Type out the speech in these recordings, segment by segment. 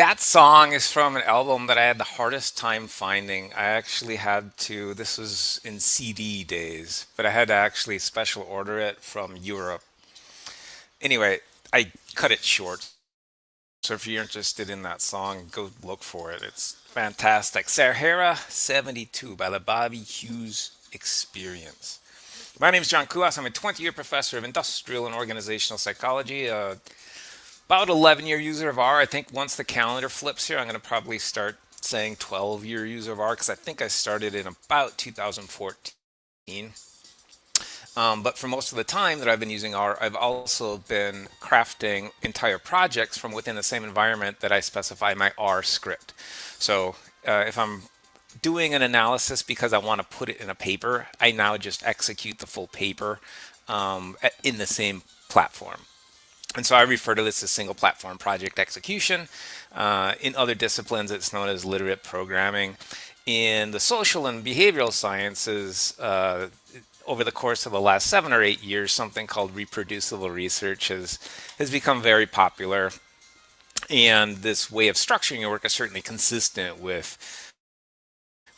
That song is from an album that I had the hardest time finding. I actually had to, this was in CD days, but I had to actually special order it from Europe. Anyway, I cut it short. So if you're interested in that song, go look for it. It's fantastic. Sahara 72 by the Bobby Hughes Experience. My name is John Kulas. I'm a 20-year professor of industrial and organizational psychology, about 11-year user of R. I think once the calendar flips here, I'm going to probably start saying 12-year user of R because I think I started in about 2014. But for most of the time that I've been using R, I've also been crafting entire projects from within the same environment that I specify my R script. So if I'm doing an analysis because I want to put it in a paper, I now just execute the full paper in the same platform. And so I refer to this as single platform project execution. In other disciplines, it's known as literate programming. In the social and behavioral sciences, over the course of the last 7 or 8 years, something called reproducible research has become very popular. And this way of structuring your work is certainly consistent with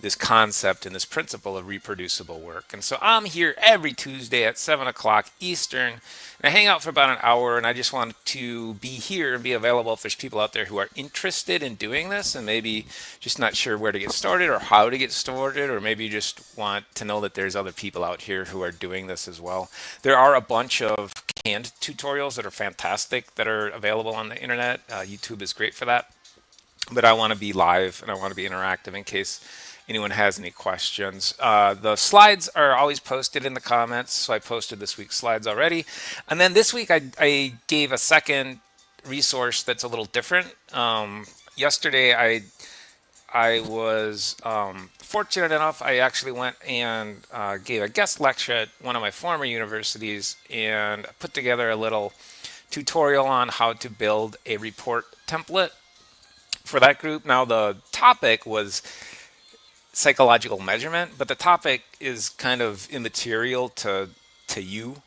this concept and this principle of reproducible work. And so I'm here every Tuesday at 7 o'clock Eastern, and I hang out for about an hour, and I just want to be here and be available if there's people out there who are interested in doing this and maybe just not sure where to get started or how to get started, or maybe just want to know that there's other people out here who are doing this as well. There are a bunch of canned tutorials that are fantastic that are available on the internet. YouTube is great for that. But I want to be live and I want to be interactive in case anyone has any questions. The slides are always posted in the comments, so I posted this week's slides already. And then this week I gave a second resource that's a little different. Yesterday I was fortunate enough, I actually went and gave a guest lecture at one of my former universities and put together a little tutorial on how to build a report template for that group. Now the topic was psychological measurement, but the topic is kind of immaterial to you.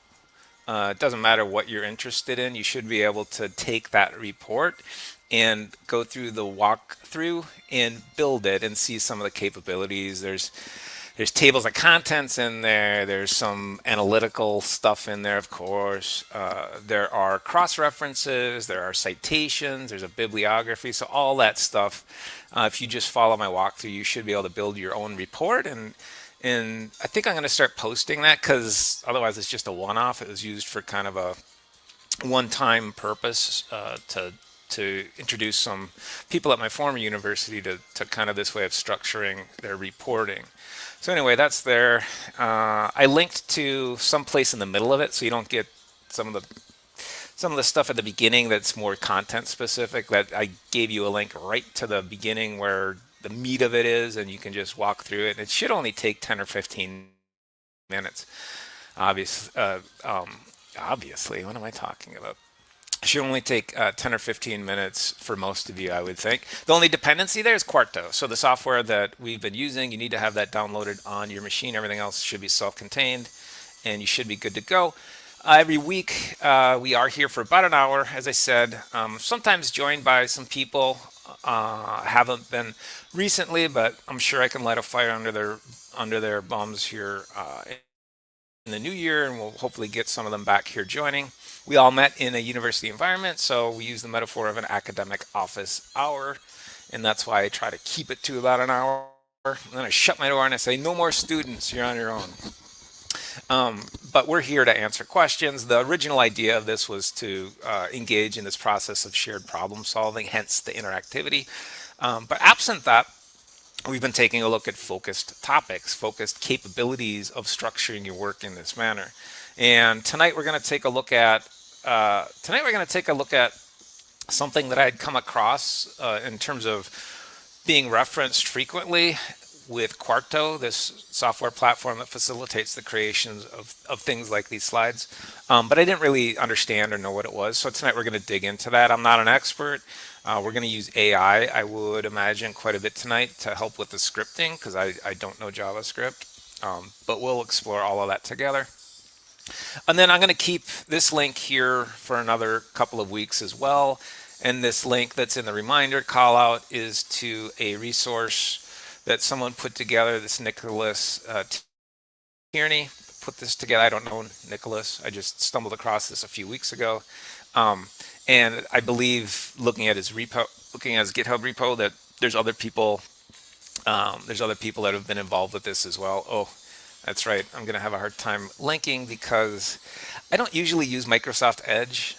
It doesn't matter what you're interested in. You should be able to take that report and go through the walkthrough and build it and see some of the capabilities. There's tables of contents in there. There's some analytical stuff in there, of course. There are cross-references. There are citations. There's a bibliography. So all that stuff, if you just follow my walkthrough, you should be able to build your own report. And I think I'm going to start posting that because otherwise it's just a one-off. It was used for kind of a one-time purpose to introduce some people at my former university to kind of this way of structuring their reporting. So anyway, that's there. I linked to some place in the middle of it, so you don't get some of the stuff at the beginning that's more content specific. That I gave you a link right to the beginning where the meat of it is, and you can just walk through it. And it should only take 10 or 15 minutes. Obviously, what am I talking about? It should only take 10 or 15 minutes for most of you, I would think. The only dependency there is Quarto. So the software that we've been using, you need to have that downloaded on your machine. Everything else should be self-contained, and you should be good to go. Every week, we are here for about an hour, as I said, sometimes joined by some people. Haven't been recently, but I'm sure I can light a fire under their bums here in the new year, and we'll hopefully get some of them back here joining. We all met in a university environment, so we use the metaphor of an academic office hour, and that's why I try to keep it to about an hour. And then I shut my door and I say, no more students, you're on your own. But we're here to answer questions. The original idea of this was to engage in this process of shared problem solving, hence the interactivity. But absent that, we've been taking a look at focused topics, focused capabilities of structuring your work in this manner. And tonight we're going to take a look at something that I'd come across in terms of being referenced frequently with Quarto, this software platform that facilitates the creations of things like these slides. But I didn't really understand or know what it was. So tonight we're going to dig into that. I'm not an expert. We're going to use AI, I would imagine, quite a bit tonight to help with the scripting because I don't know JavaScript. But we'll explore all of that together. And then I'm going to keep this link here for another couple of weeks as well. And this link that's in the reminder call out is to a resource that someone put together. This Nicholas Tierney put this together. I don't know Nicholas. I just stumbled across this a few weeks ago. Um, and I believe looking at his repo, looking at his GitHub repo, that there's other people that have been involved with this as well. Oh, that's right. I'm going to have a hard time linking because I don't usually use Microsoft Edge,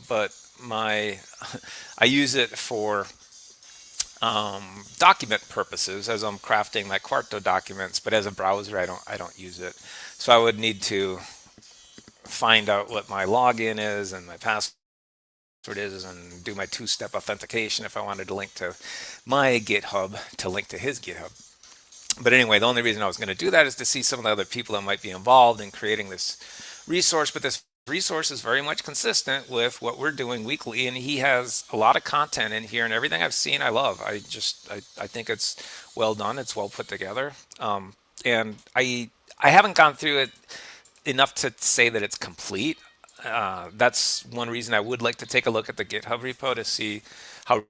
but my I use it for document purposes as I'm crafting my Quarto documents. But as a browser, I don't use it. So I would need to find out what my login is and my password is and do my two-step authentication if I wanted to link to my GitHub to link to his GitHub. But anyway, the only reason I was going to do that is to see some of the other people that might be involved in creating this resource. But this resource is very much consistent with what we're doing weekly, and he has a lot of content in here, and everything I've seen I love. I think it's well done. It's well put together. And I haven't gone through it enough to say that it's complete. That's one reason I would like to take a look at the GitHub repo to see how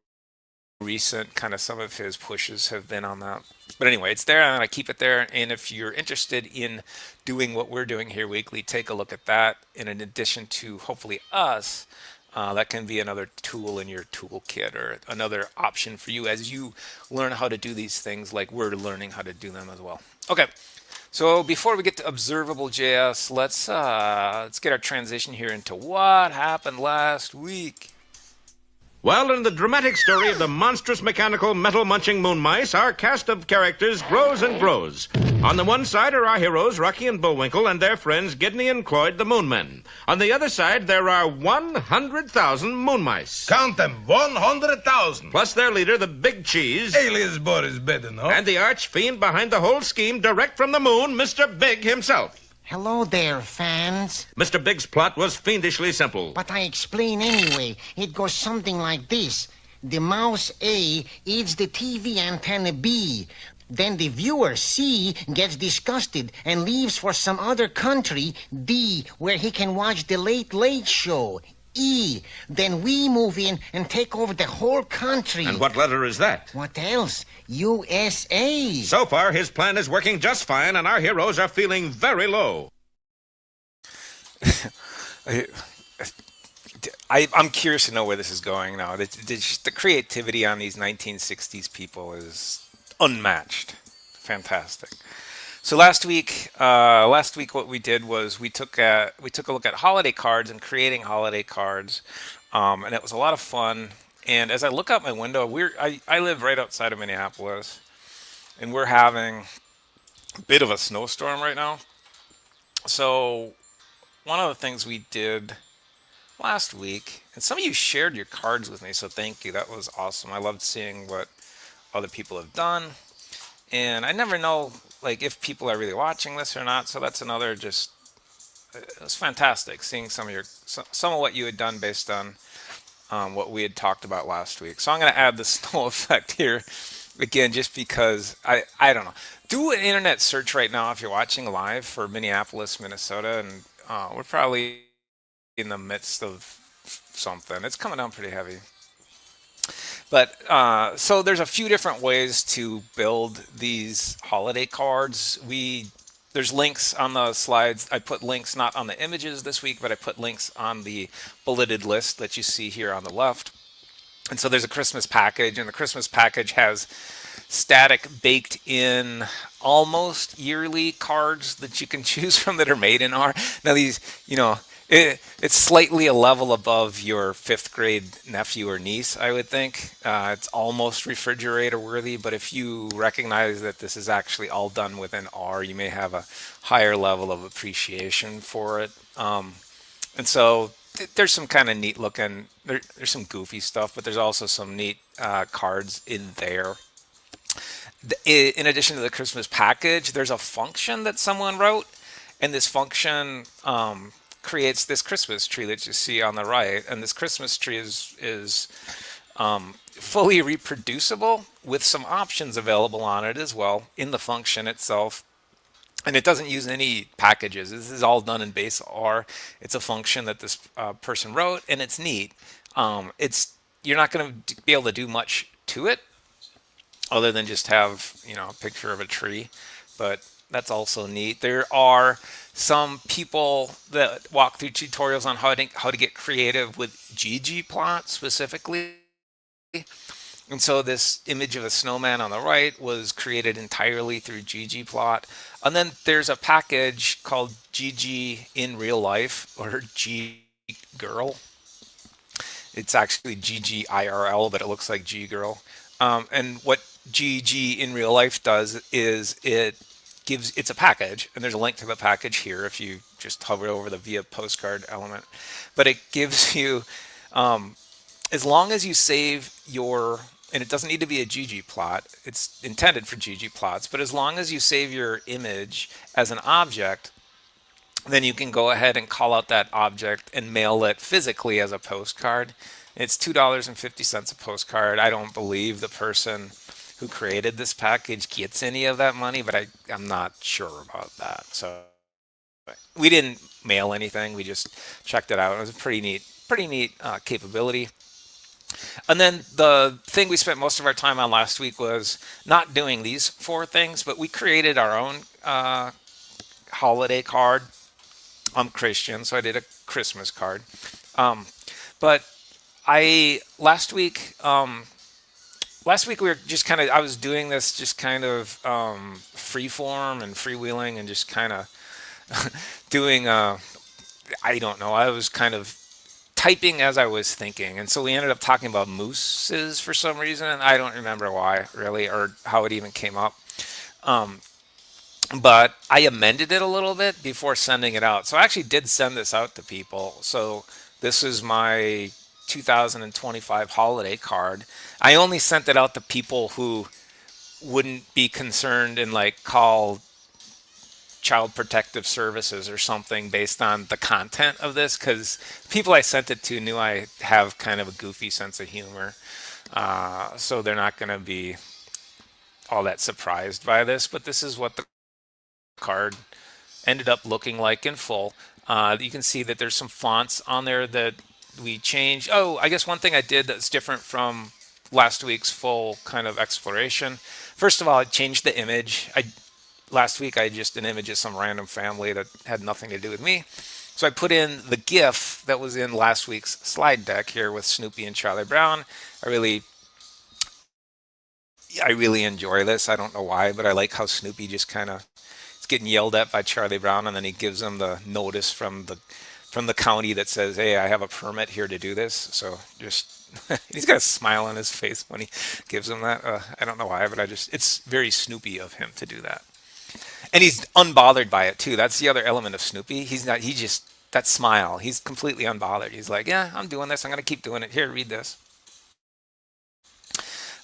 recent kind of some of his pushes have been on that. But anyway, it's there and I keep it there. And if you're interested in doing what we're doing here weekly, take a look at that. And in addition to hopefully us, that can be another tool in your toolkit or another option for you as you learn how to do these things like we're learning how to do them as well. Okay. So before we get to Observable JS, let's get our transition here into what happened last week. Well, in the dramatic story of the monstrous mechanical metal-munching moon mice, our cast of characters grows and grows. On the one side are our heroes, Rocky and Bullwinkle, and their friends, Gidney and Cloyd, the moon men. On the other side, there are 100,000 moon mice. Count them, 100,000. Plus their leader, the Big Cheese. Alias Boris better, no? And the arch-fiend behind the whole scheme, direct from the moon, Mr. Big himself. Hello there, fans. Mr. Big's plot was fiendishly simple. But I explain anyway. It goes something like this. The mouse A eats the TV antenna B. Then the viewer C gets disgusted and leaves for some other country, D, where he can watch the Late Late Show. E. Then we move in and take over the whole country. And what letter is that? What else? USA. So far, his plan is working just fine, and our heroes are feeling very low. I'm curious to know where this is going now. The creativity on these 1960s people is unmatched. Fantastic. So last week, what we did was we took a look at holiday cards and creating holiday cards, and it was a lot of fun. And as I look out my window, I live right outside of Minneapolis, and we're having a bit of a snowstorm right now. So one of the things we did last week, and some of you shared your cards with me, so thank you. That was awesome. I loved seeing what other people have done. And I never know like if people are really watching this or not, so that's another it was fantastic seeing some of what you had done based on what we had talked about last week. So I'm going to add the snow effect here again just because I don't know. Do an internet search right now if you're watching live for Minneapolis, Minnesota, and we're probably in the midst of something. It's coming down pretty heavy. But so there's a few different ways to build these holiday cards. There's links on the slides. I put links not on the images this week, but I put links on the bulleted list that you see here on the left. And so there's a Christmas package, and the Christmas package has static baked in almost yearly cards that you can choose from that are made in R. Now these, it's slightly a level above your 5th grade nephew or niece, I would think. It's almost refrigerator worthy, but if you recognize that this is actually all done within R, you may have a higher level of appreciation for it. And so there's some kind of neat looking, there's some goofy stuff, but there's also some neat cards in there. In addition to the Christmas package, there's a function that someone wrote, and this function creates this Christmas tree that you see on the right, and this Christmas tree is fully reproducible with some options available on it as well in the function itself. And it doesn't use any packages. This is all done in base R. It's a function that this person wrote, and it's neat. It's you're not going to be able to do much to it other than just have, a picture of a tree. But that's also neat. There are some people that walk through tutorials on how to get creative with ggplot specifically. And so this image of a snowman on the right was created entirely through ggplot. And then there's a package called gg in real life, or ggirl. It's actually ggirl, but it looks like ggirl. And what gg in real life does is it's a package, and there's a link to the package here if you just hover over the via postcard element. But it gives you, as long as you save your, and it doesn't need to be a ggplot, it's intended for ggplots, but as long as you save your image as an object, then you can go ahead and call out that object and mail it physically as a postcard. It's $2.50 a postcard. I don't believe the person who created this package gets any of that money, but I'm not sure about that. So we didn't mail anything. We just checked it out. It was a pretty neat capability. And then the thing we spent most of our time on last week was not doing these 4 things, but we created our own holiday card. I'm Christian, so I did a Christmas card. But last week we were just kind of, I was doing this just kind of free form and freewheeling and just kind of doing, I don't know, I was kind of typing as I was thinking. And so we ended up talking about mooses for some reason. I don't remember why really, or how it even came up. But I amended it a little bit before sending it out. So I actually did send this out to people. So this is my 2025 holiday card. I only sent it out to people who wouldn't be concerned and like call Child Protective Services or something based on the content of this, because people I sent it to knew I have kind of a goofy sense of humor. So they're not going to be all that surprised by this, but this is what the card ended up looking like in full. You can see that there's some fonts on there that we changed. Oh, I guess one thing I did that's different from last week's full kind of exploration. First of all, I changed the image. Last week I just an image of some random family that had nothing to do with me. So I put in the GIF that was in last week's slide deck here with Snoopy and Charlie Brown. I really enjoy this. I don't know why, but I like how Snoopy just kind of is getting yelled at by Charlie Brown, and then he gives him the notice from the county that says, "Hey, I have a permit here to do this." So just he's got a smile on his face when he gives him that. I don't know why, but it's very Snoopy of him to do that. And he's unbothered by it too. That's the other element of Snoopy. He just, that smile, he's completely unbothered. He's like, yeah, I'm doing this. I'm going to keep doing it. Here, read this.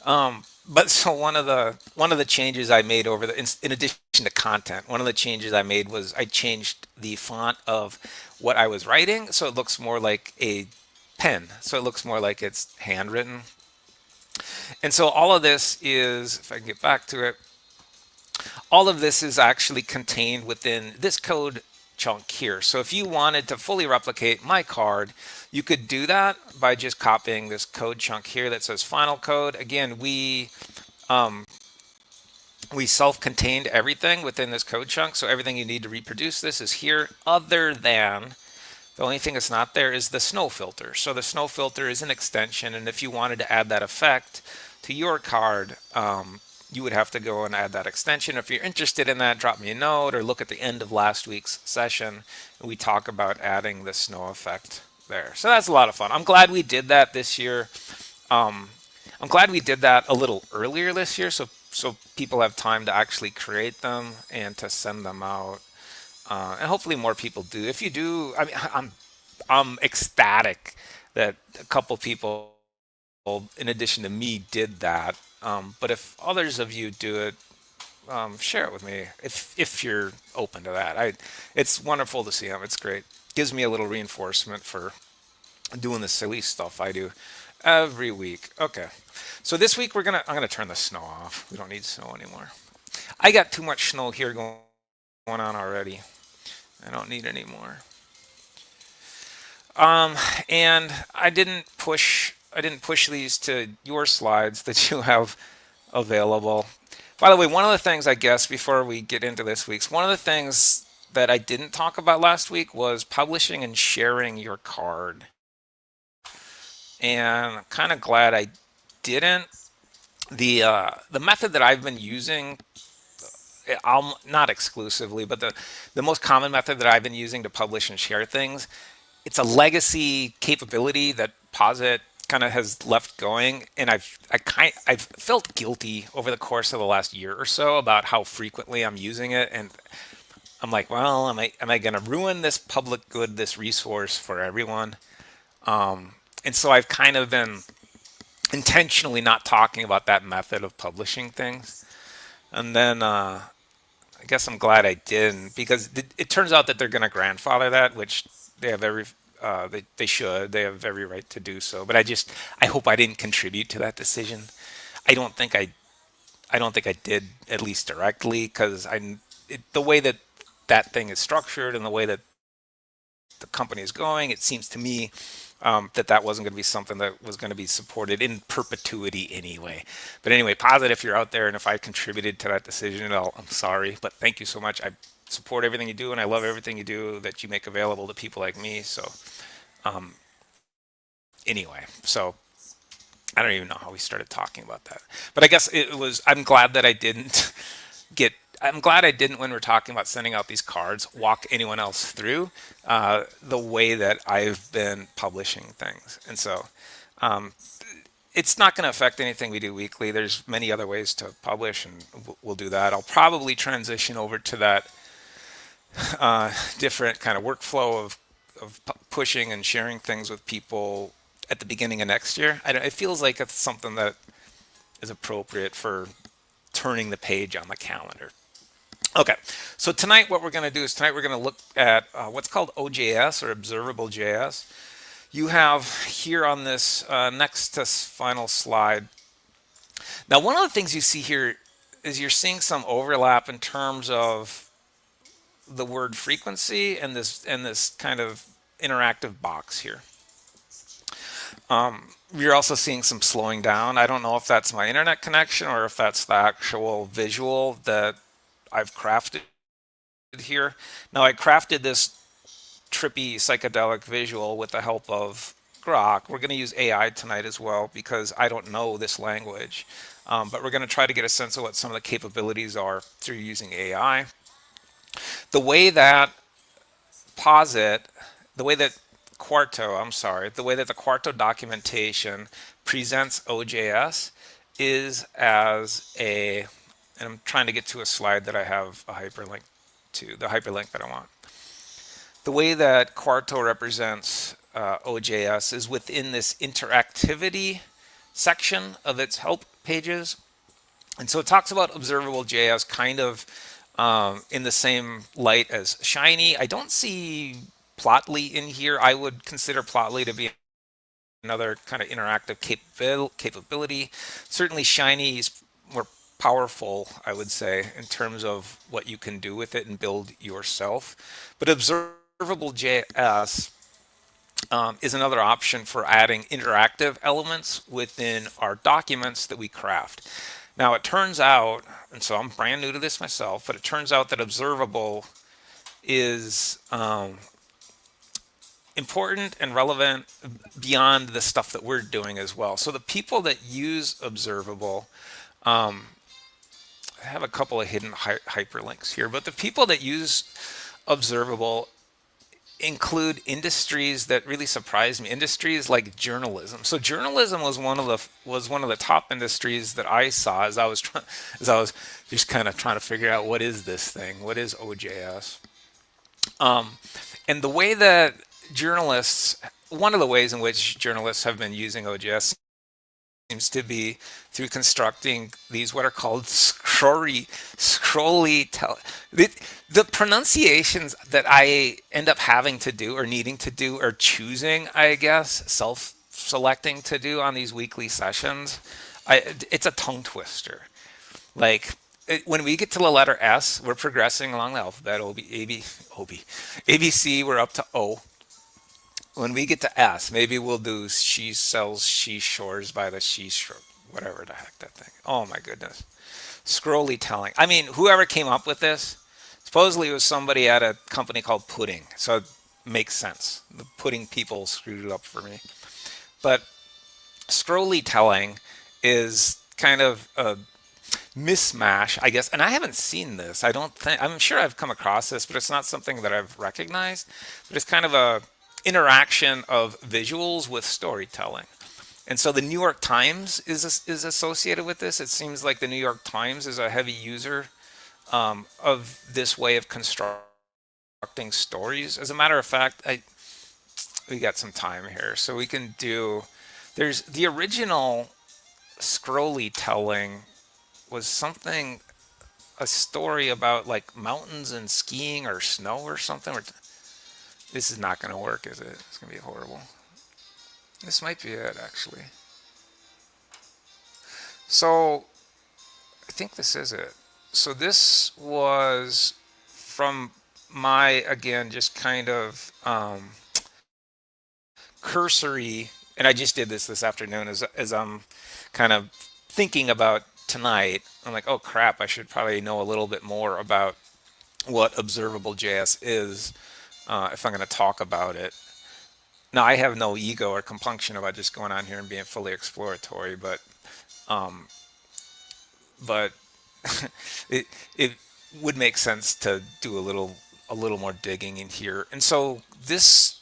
But so one of the changes I made in addition to content, one of the changes I made was I changed the font of what I was writing. So it looks more like a pen. So it looks more like it's handwritten. And so all of this is, if I can get back to it, all of this is actually contained within this code chunk here. So if you wanted to fully replicate my card, you could do that by just copying this code chunk here that says final code. Again, we self-contained everything within this code chunk. So everything you need to reproduce this is here, other than the only thing that's not there is the snow filter. So the snow filter is an extension, and if you wanted to add that effect to your card, you would have to go and add that extension. If you're interested in that, drop me a note or look at the end of last week's session. We talk about adding the snow effect there. So that's a lot of fun. I'm glad we did that this year. I'm glad we did that a little earlier this year, so people have time to actually create them and to send them out. And hopefully more people do. If you do, I mean, I'm ecstatic that a couple people, in addition to me, did that. But if others of you do it, share it with me if you're open to that. It's wonderful to see them. It's great. Gives me a little reinforcement for doing the silly stuff I do every week. Okay, so this week I'm gonna turn the snow off. We don't need snow anymore. I got too much snow here going on already. I don't need any more. And I didn't push push these to your slides that you have available. By the way, one of the things, I guess, before we get into this week's, one of the things that I didn't talk about last week was publishing and sharing your card. And I'm kind of glad I didn't. The method that I've been using, not exclusively, but the most common method that I've been using to publish and share things, it's a legacy capability that Posit kind of has left going, and I've felt guilty over the course of the last year or so about how frequently I'm using it, and I'm like, well, am I going to ruin this public good, this resource for everyone? And so I've kind of been intentionally not talking about that method of publishing things, and then I guess I'm glad I didn't, because it turns out that they're going to grandfather that, which they have they have every right to do so. But I hope I didn't contribute to that decision. I don't think I did, at least directly, because the way that thing is structured and the way that the company is going, it seems to me that wasn't going to be something that was going to be supported in perpetuity anyway. But anyway, Posit, if you're out there and if I contributed to that decision, I'm sorry, but thank you so much. I support everything you do, and I love everything you do that you make available to people like me. So anyway, so I don't even know how we started talking about that, but I guess I'm glad that I didn't when we're talking about sending out these cards, walk anyone else through the way that I've been publishing things. And so it's not going to affect anything we do weekly. There's many other ways to publish, and we'll do that. I'll probably transition over to that different kind of workflow of pushing and sharing things with people at the beginning of next year. It feels like it's something that is appropriate for turning the page on the calendar. Okay, so tonight what we're going to do is we're going to look at what's called OJS, or Observable JS. You have here on this next to final slide. Now, one of the things you see here is you're seeing some overlap in terms of the word frequency and this kind of interactive box here. You're also seeing some slowing down. I don't know if that's my internet connection or if that's the actual visual that I've crafted here. Now, I crafted this trippy psychedelic visual with the help of Grok. We're going to use AI tonight as well, because I don't know this language, but we're going to try to get a sense of what some of the capabilities are through using AI. The way that the Quarto documentation presents OJS is as and I'm trying to get to a slide that I have a hyperlink to, the hyperlink that I want. The way that Quarto represents OJS is within this interactivity section of its help pages. And so it talks about Observable JS kind of in the same light as Shiny. I don't see Plotly in here. I would consider Plotly to be another kind of interactive capability. Certainly Shiny is more powerful, I would say, in terms of what you can do with it and build yourself. But Observable JS is another option for adding interactive elements within our documents that we craft. Now, it turns out, and so I'm brand new to this myself, but it turns out that observable is important and relevant beyond the stuff that we're doing as well. So the people that use observable, I have a couple of hidden hyperlinks here, but the people that use observable include industries that really surprised me. Industries like journalism. So journalism was one of the top industries that I saw as I was just kind of trying to figure out, what is this thing? What is OJS? And the way that one of the ways in which journalists have been using OJS seems to be through constructing these what are called scrolly the pronunciations that I end up having to do or needing to do or choosing, I guess, self-selecting to do on these weekly sessions. It's a tongue twister. Like when we get to the letter S, we're progressing along the alphabet. ABC, we're up to O. when we get to S, maybe we'll do she sells she shores by the seashore, whatever the heck that thing. Oh my goodness. Scrolly telling. I mean, whoever came up with this, supposedly it was somebody at a company called Pudding. So it makes sense. The Pudding people screwed it up for me. But scrolly telling is kind of a mismatch, I guess. And I haven't seen this. I don't think, I'm sure I've come across this, but it's not something that I've recognized. But it's kind of a interaction of visuals with storytelling. And so the New York Times is associated with this. It seems like the New York Times is a heavy user of this way of constructing stories. As a matter of fact, we got some time here, so we can do. There's the original scrolly telling was something, a story about like mountains and skiing or snow or something. This is not going to work, is it? It's going to be horrible. This might be it, actually. So I think this is it. So this was from my, again, just kind of cursory, and I just did this afternoon as I'm kind of thinking about tonight. I'm like, oh crap, I should probably know a little bit more about what Observable JS is if I'm going to talk about it. Now, I have no ego or compunction about just going on here and being fully exploratory, but it would make sense to do a little more digging in here. And so this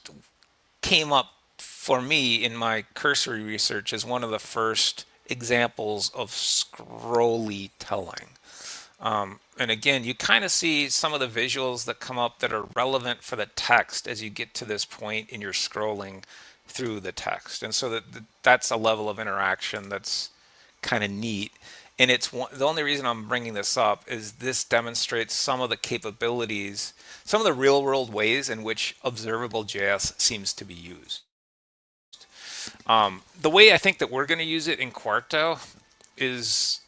came up for me in my cursory research as one of the first examples of scrolly telling. And again, you kind of see some of the visuals that come up that are relevant for the text as you get to this point in your scrolling through the text. And so that's a level of interaction that's kind of neat. And the only reason I'm bringing this up is this demonstrates some of the capabilities, some of the real world ways in which Observable JS seems to be used. The way I think that we're going to use it in Quarto is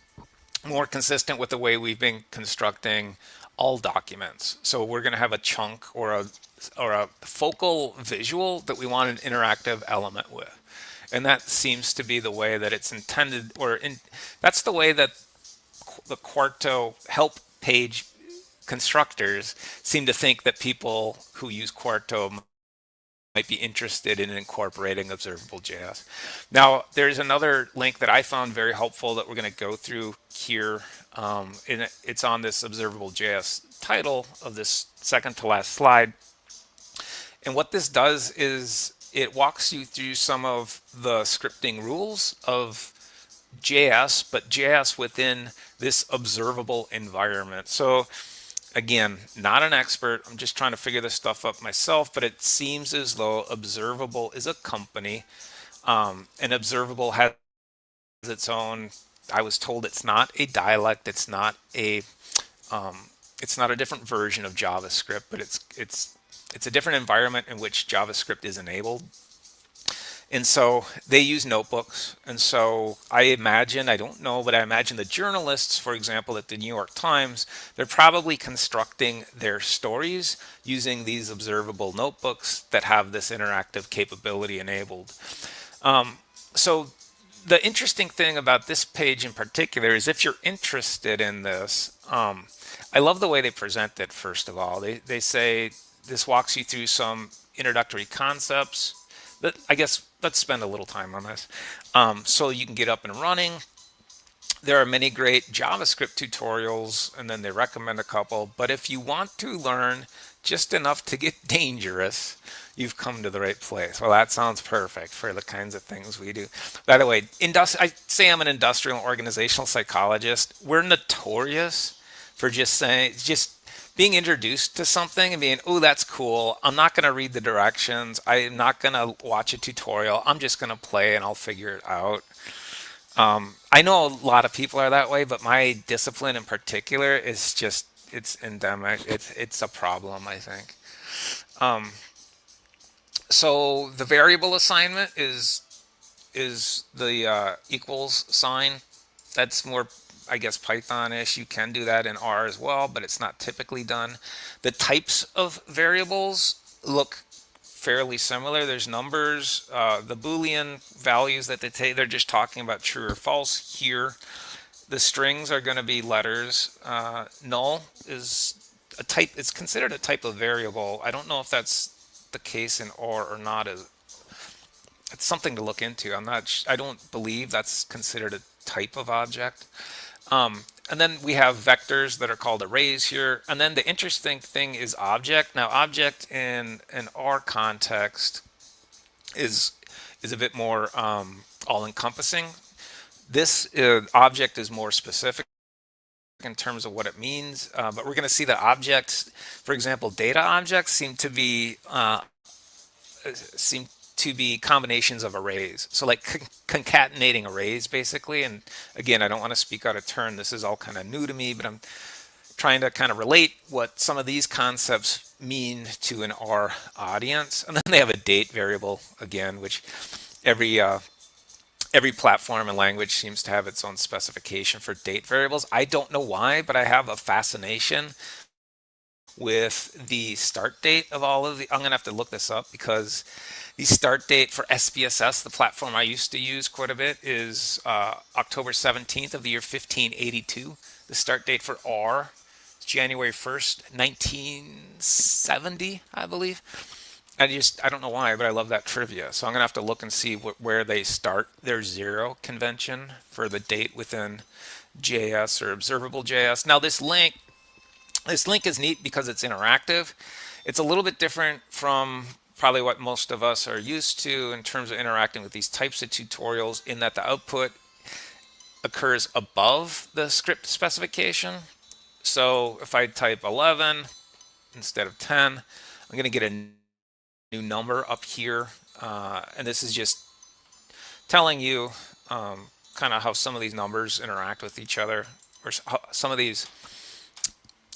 more consistent with the way we've been constructing all documents. So we're going to have a chunk or a focal visual that we want an interactive element with. And that seems to be the way that it's intended, that's the way that the Quarto help page constructors seem to think that people who use Quarto might be interested in incorporating Observable JS. Now, there's another link that I found very helpful that we're going to go through here. And it's on this Observable JS title of this second to last slide. And what this does is it walks you through some of the scripting rules of JS, but JS within this observable environment. So again, not an expert. I'm just trying to figure this stuff up myself, but it seems as though Observable is a company, and Observable has its own. I was told it's not a dialect. It's not a different version of JavaScript, but it's a different environment in which JavaScript is enabled. And so they use notebooks. And so I imagine, I don't know, but I imagine the journalists, for example, at the New York Times, they're probably constructing their stories using these observable notebooks that have this interactive capability enabled. So the interesting thing about this page in particular is if you're interested in this, I love the way they present it, first of all. They say this walks you through some introductory concepts. But I guess let's spend a little time on this so you can get up and running. There are many great JavaScript tutorials, and then they recommend a couple. But if you want to learn just enough to get dangerous, you've come to the right place. Well, that sounds perfect for the kinds of things we do. By the way, I say I'm an industrial and organizational psychologist. We're notorious for just being introduced to something and being, oh, that's cool. I'm not going to read the directions. I'm not going to watch a tutorial. I'm just going to play and I'll figure it out. I know a lot of people are that way, but my discipline in particular is just, it's endemic. It's a problem, I think. So the variable assignment is the equals sign. That's more, I guess, Python-ish. You can do that in R as well, but it's not typically done. The types of variables look fairly similar. There's numbers, the Boolean values that they take, they're just talking about true or false here. The strings are going to be letters. Null is a type, it's considered a type of variable. I don't know if that's the case in or not. It's something to look into. I don't believe that's considered a type of object. And then we have vectors that are called arrays here. And then the interesting thing is object. Now, object in an R context is a bit more all-encompassing. This object is more specific in terms of what it means, but we're going to see that objects, for example, data objects seem to be combinations of arrays. So like concatenating arrays basically. And again, I don't want to speak out of turn. This is all kind of new to me, but I'm trying to kind of relate what some of these concepts mean to an R audience. And then they have a date variable again, which every platform and language seems to have its own specification for date variables. I don't know why, but I have a fascination with the start date of all of the, I'm gonna have to look this up because the start date for SPSS, the platform I used to use quite a bit, is October 17th of the year 1582. The start date for R is January 1st, 1970, I believe. I don't know why, but I love that trivia. So I'm gonna have to look and see where they start their zero convention for the date within JS or Observable JS. Now this link is neat because it's interactive. It's a little bit different from probably what most of us are used to in terms of interacting with these types of tutorials, in that the output occurs above the script specification. So if I type 11 instead of 10, I'm going to get a new number up here. And this is just telling you kind of how some of these numbers interact with each other, or how some of these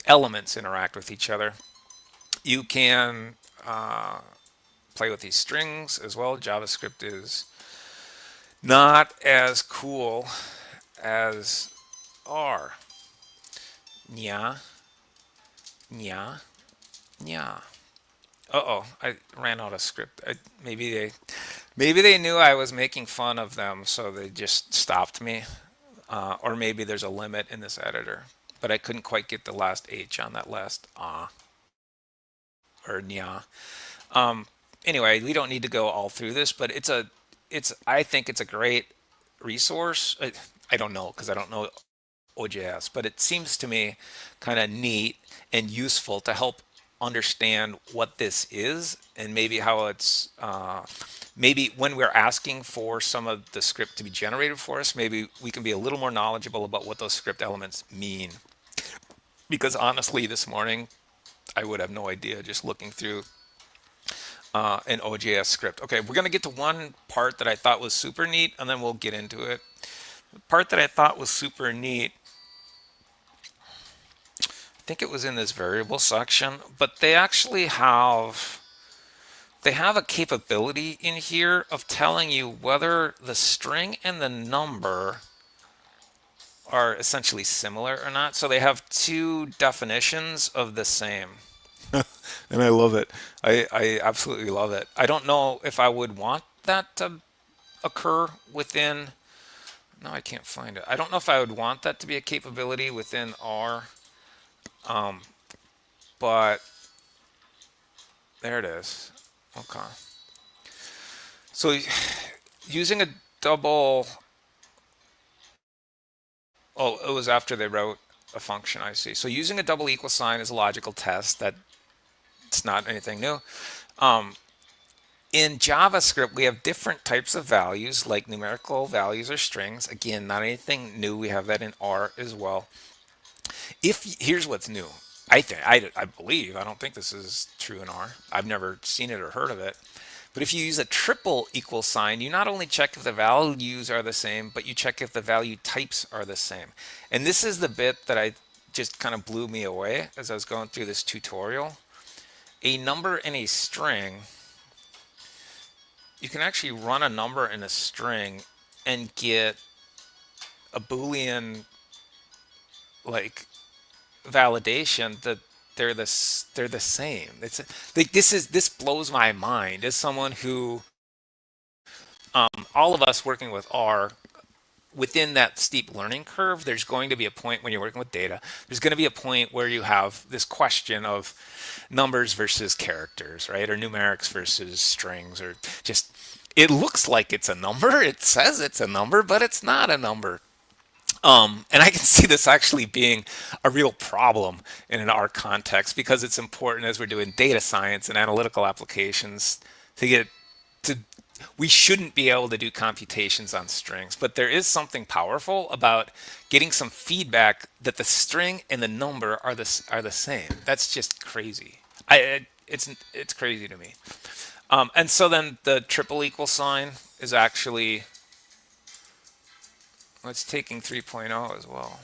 elements interact with each other. You can play with these strings as well. JavaScript is not as cool as R. Nya, nya, nya. Uh-oh, I ran out of script. Maybe they knew I was making fun of them, so they just stopped me. Or maybe there's a limit in this editor, but I couldn't quite get the last H on that last or nya. Anyway, we don't need to go all through this, but I think it's a great resource. I don't know because I don't know OJS, but it seems to me kind of neat and useful to help understand what this is, and maybe how it's maybe when we're asking for some of the script to be generated for us, maybe we can be a little more knowledgeable about what those script elements mean. Because honestly, this morning I would have no idea just looking through an OJS script. Okay, we're going to get to one part that I thought was super neat, and then we'll get into it. The part that I thought was super neat, I think it was in this variable section, but they actually have a capability in here of telling you whether the string and the number are essentially similar or not. So they have two definitions of the same. And I love it. I absolutely love it. I don't know if I would want that to occur within, no, I can't find it. I don't know if I would want that to be a capability within R. But there it is. Okay. So using a double, oh, it was after they wrote a function, I see. So using a double equal sign is a logical test. That it's not anything new. In JavaScript, we have different types of values, like numerical values or strings. Again, not anything new. We have that in R as well. Here's what's new. I believe, I don't think this is true in R. I've never seen it or heard of it. But if you use a triple equal sign, you not only check if the values are the same, but you check if the value types are the same. And this is the bit that I just kind of blew me away as I was going through this tutorial. A number in a string, you can actually run a number in a string and get a Boolean like validation that they're the same. It's like this blows my mind as someone who all of us working with R within that steep learning curve, there's going to be a point when you're working with data, there's going to be a point where you have this question of numbers versus characters, right? Or numerics versus strings, or just, it looks like it's a number. It says it's a number, but it's not a number. And I can see this actually being a real problem in an R context because it's important as we're doing data science and analytical applications to get to, we shouldn't be able to do computations on strings, but there is something powerful about getting some feedback that the string and the number are the same. That's just crazy. It's crazy to me. And so then the triple equal sign is actually, well, it's taking 3.0 as well.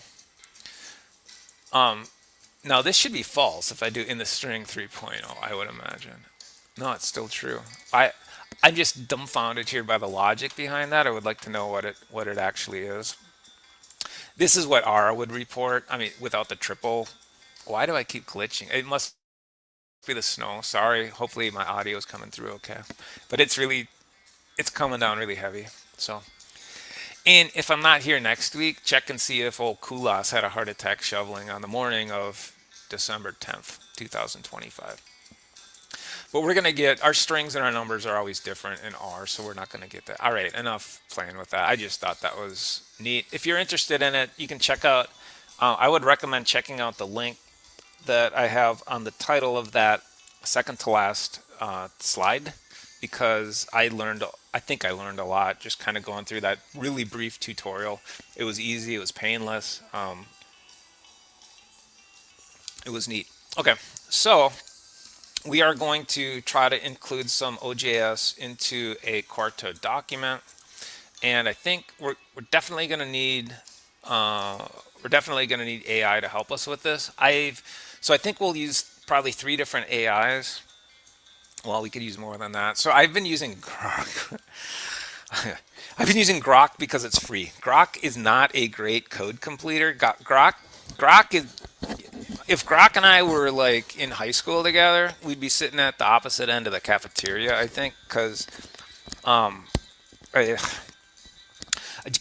Now this should be false if I do in the string 3.0, I would imagine. No, it's still true. I'm just dumbfounded here by the logic behind that. I would like to know what it actually is. This is what R would report. I mean, without the triple. Why do I keep glitching? It must be the snow. Sorry. Hopefully my audio is coming through okay. But it's coming down really heavy. So, and if I'm not here next week, check and see if old Kulas had a heart attack shoveling on the morning of December 10th, 2025. But we're going to get, our strings and our numbers are always different in R, so we're not going to get that. All right, enough playing with that. I just thought that was neat. If you're interested in it, you can check out, I would recommend checking out the link that I have on the title of that second to last slide, because I think I learned a lot just kind of going through that really brief tutorial. It was easy, it was painless. It was neat. Okay, so we are going to try to include some OJS into a Quarto document, and I think we're definitely going to need AI to help us with this. So I think we'll use probably 3 different AIs. Well, we could use more than that. So I've been using Grok. I've been using Grok because it's free. Grok is not a great code completer. Grok is, if Grok and I were like in high school together, we'd be sitting at the opposite end of the cafeteria, I think, because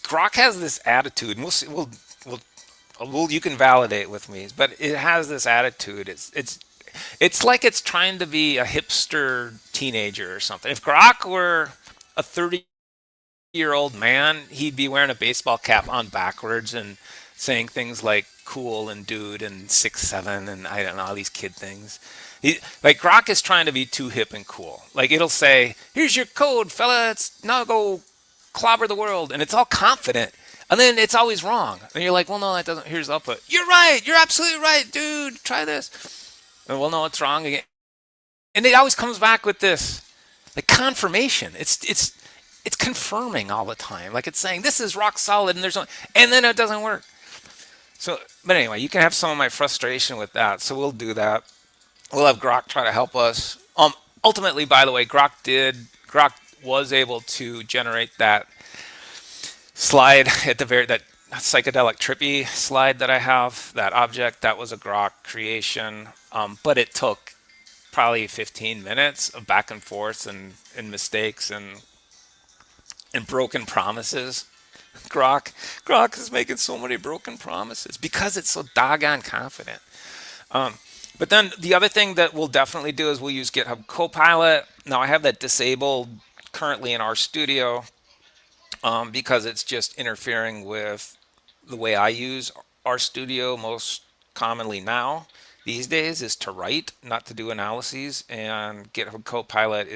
Grok has this attitude, and we'll see, you can validate with me, but it has this attitude. It's like it's trying to be a hipster teenager or something. If Grok were a 30-year-old man, he'd be wearing a baseball cap on backwards and saying things like cool and dude and 6'7" and I don't know, all these kid things. Like Grok is trying to be too hip and cool. Like it'll say, here's your code, fella, now go clobber the world. And it's all confident. And then it's always wrong. And you're like, well, no, that doesn't, here's the output. You're right. You're absolutely right, dude. Try this. And well, no, it's wrong again. And it always comes back with this, like confirmation. It's confirming all the time. Like it's saying, this is rock solid and there's no, and then it doesn't work. So, but anyway, you can have some of my frustration with that. So we'll do that. We'll have Grok try to help us. Ultimately, by the way, Grok was able to generate that slide at the that psychedelic trippy slide that I have, that object. That was a Grok creation, but it took probably 15 minutes of back and forth and mistakes and broken promises. Grok is making so many broken promises because it's so doggone confident. But then the other thing that we'll definitely do is we'll use GitHub Copilot. Now I have that disabled currently in RStudio because it's just interfering with the way I use RStudio most commonly now these days is to write, not to do analyses, and GitHub Copilot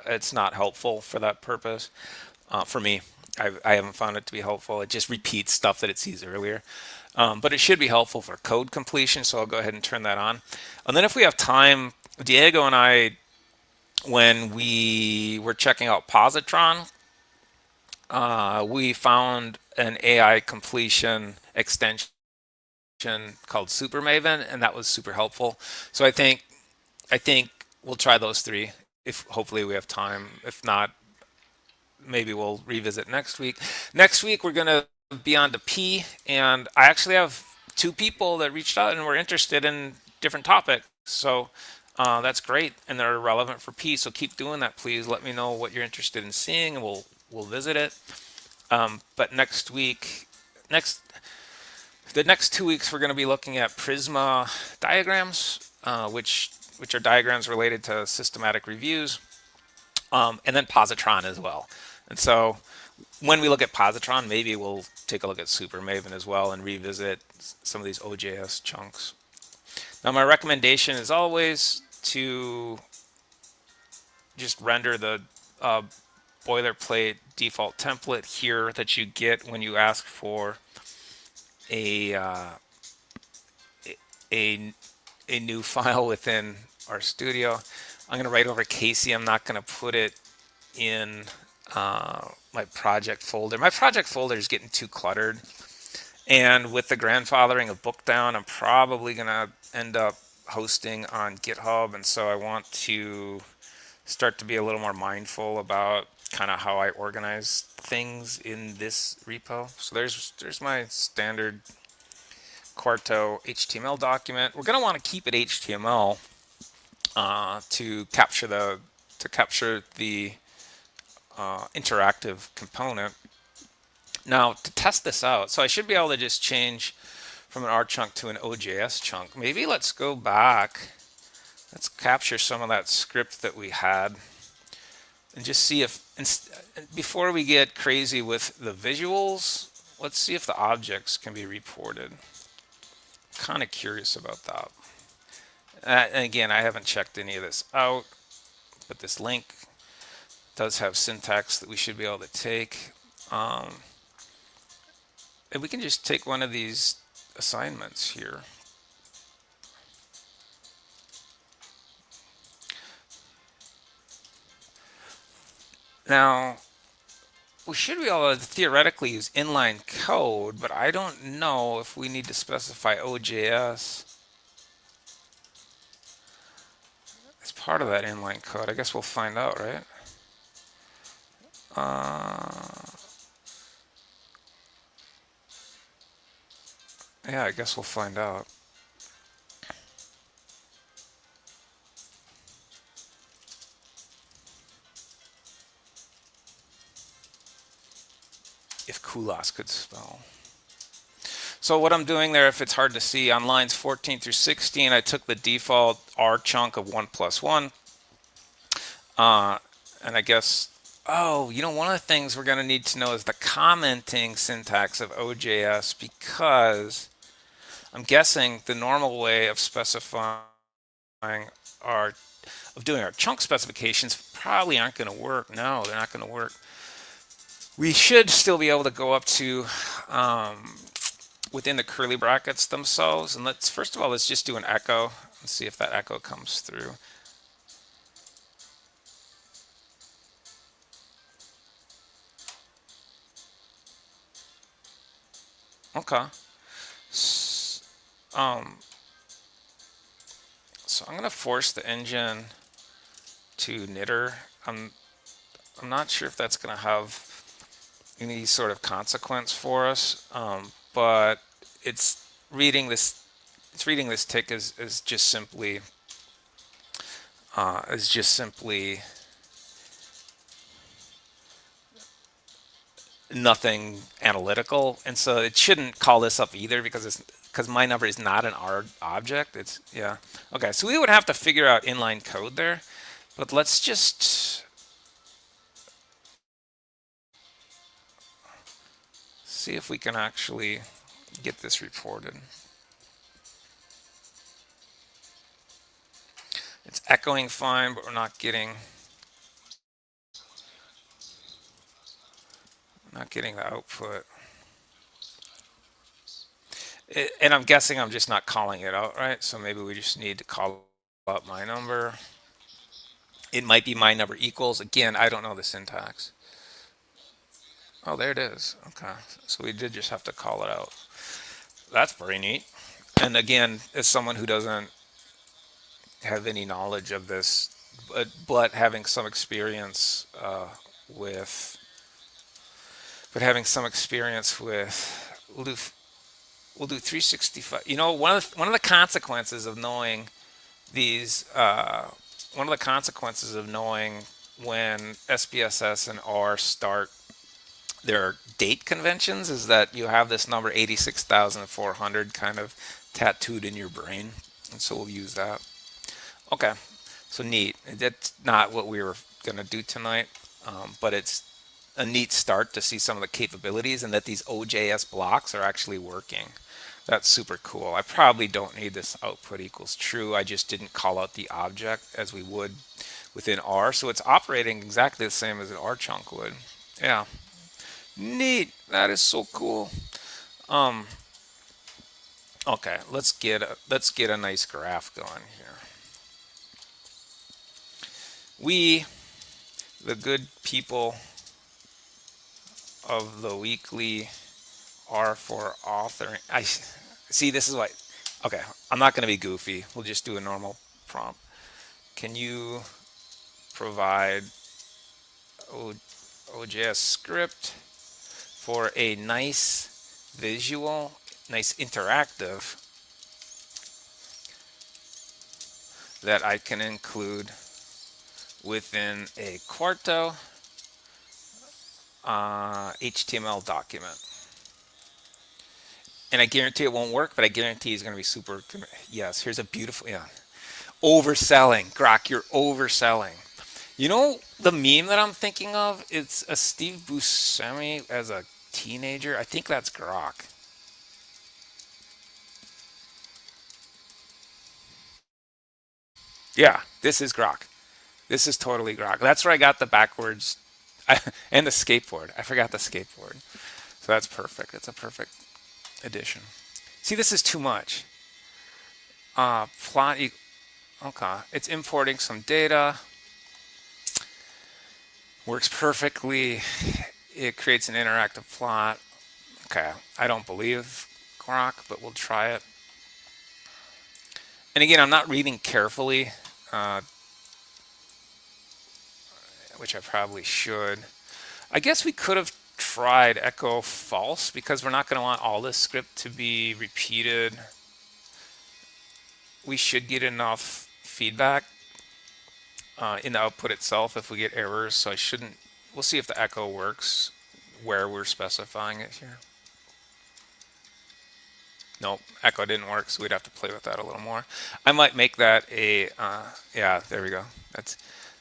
it's not helpful for that purpose for me. I haven't found it to be helpful. It just repeats stuff that it sees earlier. But it should be helpful for code completion, so I'll go ahead and turn that on. And then if we have time, Diego and I, when we were checking out Positron, we found an AI completion extension called Super Maven, and that was super helpful. So I think we'll try those 3 if hopefully we have time. If not, maybe we'll revisit next week. Next week we're going to be on to P, and I actually have two people that reached out and were interested in different topics. So that's great, and they're relevant for P. So keep doing that, please. Let me know what you're interested in seeing, and we'll visit it. But next week, the next 2 weeks, we're going to be looking at Prisma diagrams, which are diagrams related to systematic reviews, and then positron as well. And so when we look at positron, maybe we'll take a look at Super Maven as well and revisit some of these OJS chunks. Now, my recommendation is always to just render the boilerplate default template here that you get when you ask for a new file within RStudio. I'm going to write over Casey. I'm not going to put it in my project folder. My project folder is getting too cluttered, and with the grandfathering of Bookdown, I'm probably going to end up hosting on GitHub, and so I want to start to be a little more mindful about kind of how I organize things in this repo. So there's my standard Quarto HTML document. We're going to want to keep it HTML to capture the interactive component. Now, to test this out, so I should be able to just change from an R chunk to an OJS chunk. Maybe let's go back. Let's capture some of that script that we had and just see if, before we get crazy with the visuals, let's see if the objects can be reported. Kind of curious about that. And again, I haven't checked any of this out, but this link does have syntax that we should be able to take. And we can just take one of these assignments here. Now, we should be able to theoretically use inline code, but I don't know if we need to specify OJS as part of that inline code. I guess we'll find out, right? Yeah, I guess we'll find out. If Kulas could spell. So what I'm doing there, if it's hard to see, on lines 14 through 16, I took the default R chunk of 1 plus 1. And I guess, one of the things we're going to need to know is the commenting syntax of OJS, because I'm guessing the normal way of doing our chunk specifications probably aren't going to work. No, they're not going to work. We should still be able to go up to within the curly brackets themselves. And first of all, let's just do an echo and see if that echo comes through. Okay. So I'm going to force the engine to knitter. I'm not sure if that's going to have any sort of consequence for us, but it's reading this tick is just simply nothing analytical, and so it shouldn't call this up either because my number is not an R object. It's okay. So we would have to figure out inline code there, but let's just see if we can actually get this reported. It's echoing fine, but we're not getting the output. And I'm guessing I'm just not calling it out right, so maybe we just need to call out my number. It might be my number equals. Again, I don't know the syntax. Oh, there it is. Okay, so we did just have to call it out. That's pretty neat. And again, as someone who doesn't have any knowledge of this, but having some experience with we'll do 365. You know, one of the consequences of knowing these, one of the consequences of knowing when SPSS and R start their date conventions is that you have this number 86,400 kind of tattooed in your brain, and so we'll use that. Okay, so neat. That's not what we were gonna do tonight, but it's a neat start to see some of the capabilities and that these OJS blocks are actually working. That's super cool. I probably don't need this output equals true. I just didn't call out the object as we would within R. So it's operating exactly the same as an R chunk would. Yeah. Neat. That is so cool. Um, okay, let's get a nice graph going here. We, the good people of the weekly, are for authoring. I see. This is what. Okay, I'm not going to be goofy. We'll just do a normal prompt. Can you provide OJS script for a nice visual, nice interactive that I can include within a Quarto HTML document? And I guarantee it won't work, but I guarantee it's going to be super. Yes, here's a beautiful, yeah. Overselling. Grok, you're overselling. You know the meme that I'm thinking of? It's a Steve Buscemi as a teenager. I think that's Grok. Yeah, this is Grok. This is totally Grok. That's where I got the backwards and the skateboard. I forgot the skateboard. So that's perfect. It's a perfect addition. See, this is too much. Plot. Okay, it's importing some data. Works perfectly. It creates an interactive plot. Okay, I don't believe Grok, but we'll try it. And again, I'm not reading carefully, which I probably should. I guess we could have tried echo false because we're not going to want all this script to be repeated. We should get enough feedback in the output itself if we get errors, so I shouldn't. We'll see if the echo works where we're specifying it here. Nope, echo didn't work, so we'd have to play with that a little more. I might make that a, yeah, there we go. That's,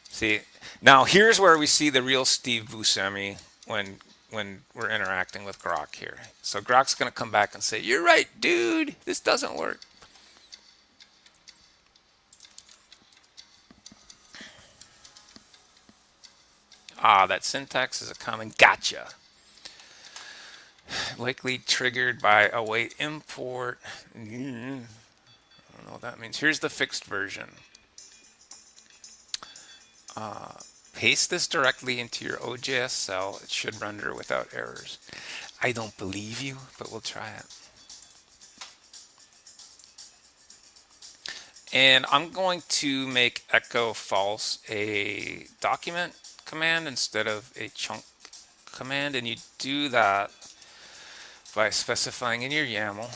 see, now here's where we see the real Steve Buscemi when we're interacting with Grok here. So Grok's going to come back and say, "You're right, dude. This doesn't work." Ah, that syntax is a common gotcha. Likely triggered by await import. I don't know what that means. Here's the fixed version. Paste this directly into your OJS cell. It should render without errors. I don't believe you, but we'll try it. And I'm going to make echo false a document command instead of a chunk command. And you do that by specifying in your YAML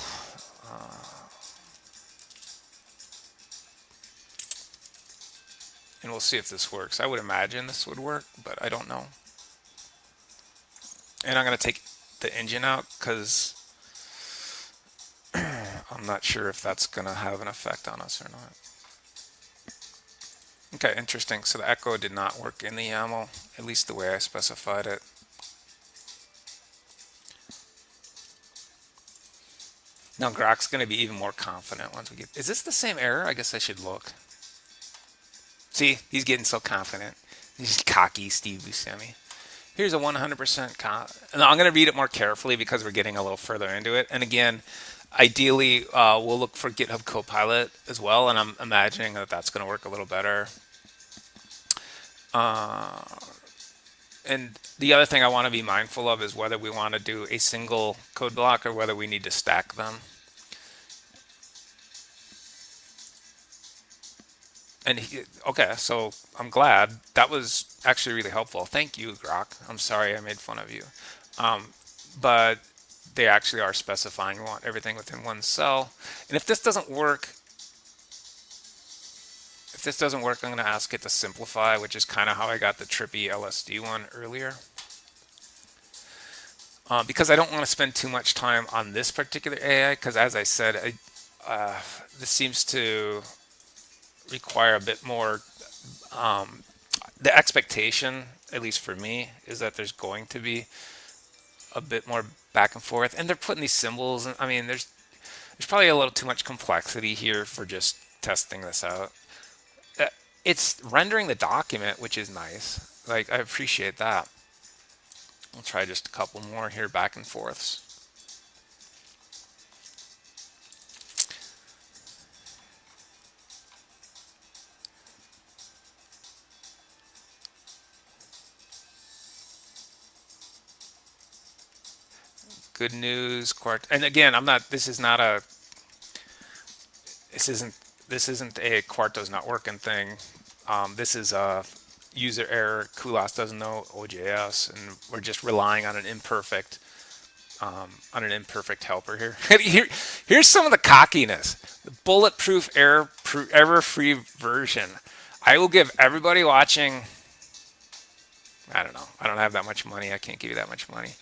and we'll see if this works. I would imagine this would work, but I don't know. And I'm going to take the engine out because I'm not sure if that's going to have an effect on us or not. Okay, interesting. So the echo did not work in the YAML, at least the way I specified it. Now Grok's going to be even more confident once we get. Is this the same error? I guess I should look. See, he's getting so confident. He's cocky, Steve Buscemi. Here's a 100%. Now I'm going to read it more carefully because we're getting a little further into it. And again, ideally, we'll look for GitHub Copilot as well. And I'm imagining that that's going to work a little better. And the other thing I want to be mindful of is whether we want to do a single code block or whether we need to stack them. And okay, so I'm glad. That was actually really helpful. Thank you, Grok. I'm sorry I made fun of you. But they actually are specifying we want everything within one cell. And if this doesn't work, I'm going to ask it to simplify, which is kind of how I got the trippy LSD one earlier. Because I don't want to spend too much time on this particular AI, because as I said, this seems to require a bit more. The expectation, at least for me, is that there's going to be a bit more back and forth, and they're putting these symbols. I mean, there's probably a little too much complexity here for just testing this out. It's rendering the document, which is nice. Like, I appreciate that. I'll try just a couple more here, back and forths. Good news, Quarto. And again, I'm not. This isn't a Quarto's not working thing. This is a user error. Kulas doesn't know OJS, and we're just relying on an imperfect helper here. Here's some of the cockiness. The bulletproof, error-free version. I will give everybody watching. I don't know. I don't have that much money. I can't give you that much money.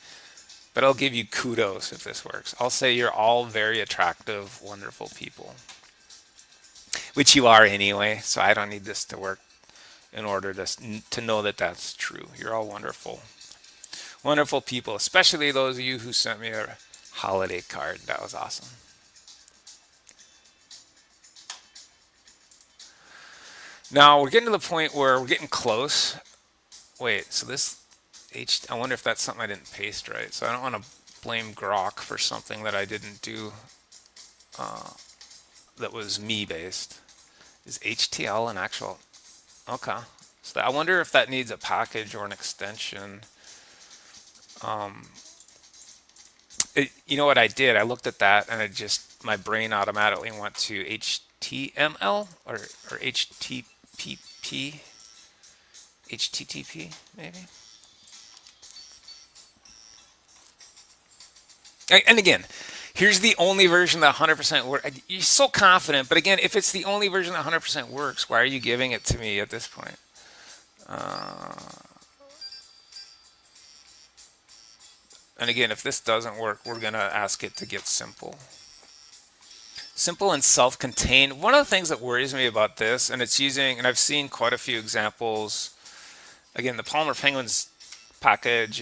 But I'll give you kudos if this works. I'll say you're all very attractive, wonderful people. Which you are anyway, so I don't need this to work in order to know that that's true. You're all wonderful. Wonderful people, especially those of you who sent me a holiday card. That was awesome. Now we're getting to the point where we're getting close. Wait, so this I wonder if that's something I didn't paste right. So I don't want to blame Grok for something that I didn't do that was me based. Is HTL an actual? Okay. So I wonder if that needs a package or an extension. You know what I did? I looked at that and my brain automatically went to HTML or HTTP. HTTP maybe. And again, here's the only version that 100% works. You're so confident, but again, if it's the only version that 100% works, why are you giving it to me at this point? And again, if this doesn't work, we're going to ask it to get simple. Simple and self-contained. One of the things that worries me about this, and I've seen quite a few examples. Again, the Palmer Penguins package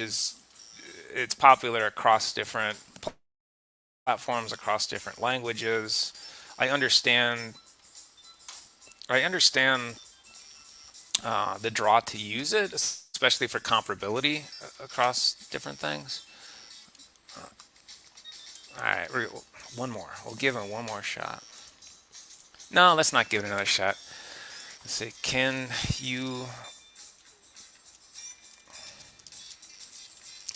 it's popular across different platforms, across different languages. I understand the draw to use it, especially for comparability across different things. All right, one more. We'll give him one more shot. No, let's not give it another shot. Let's say,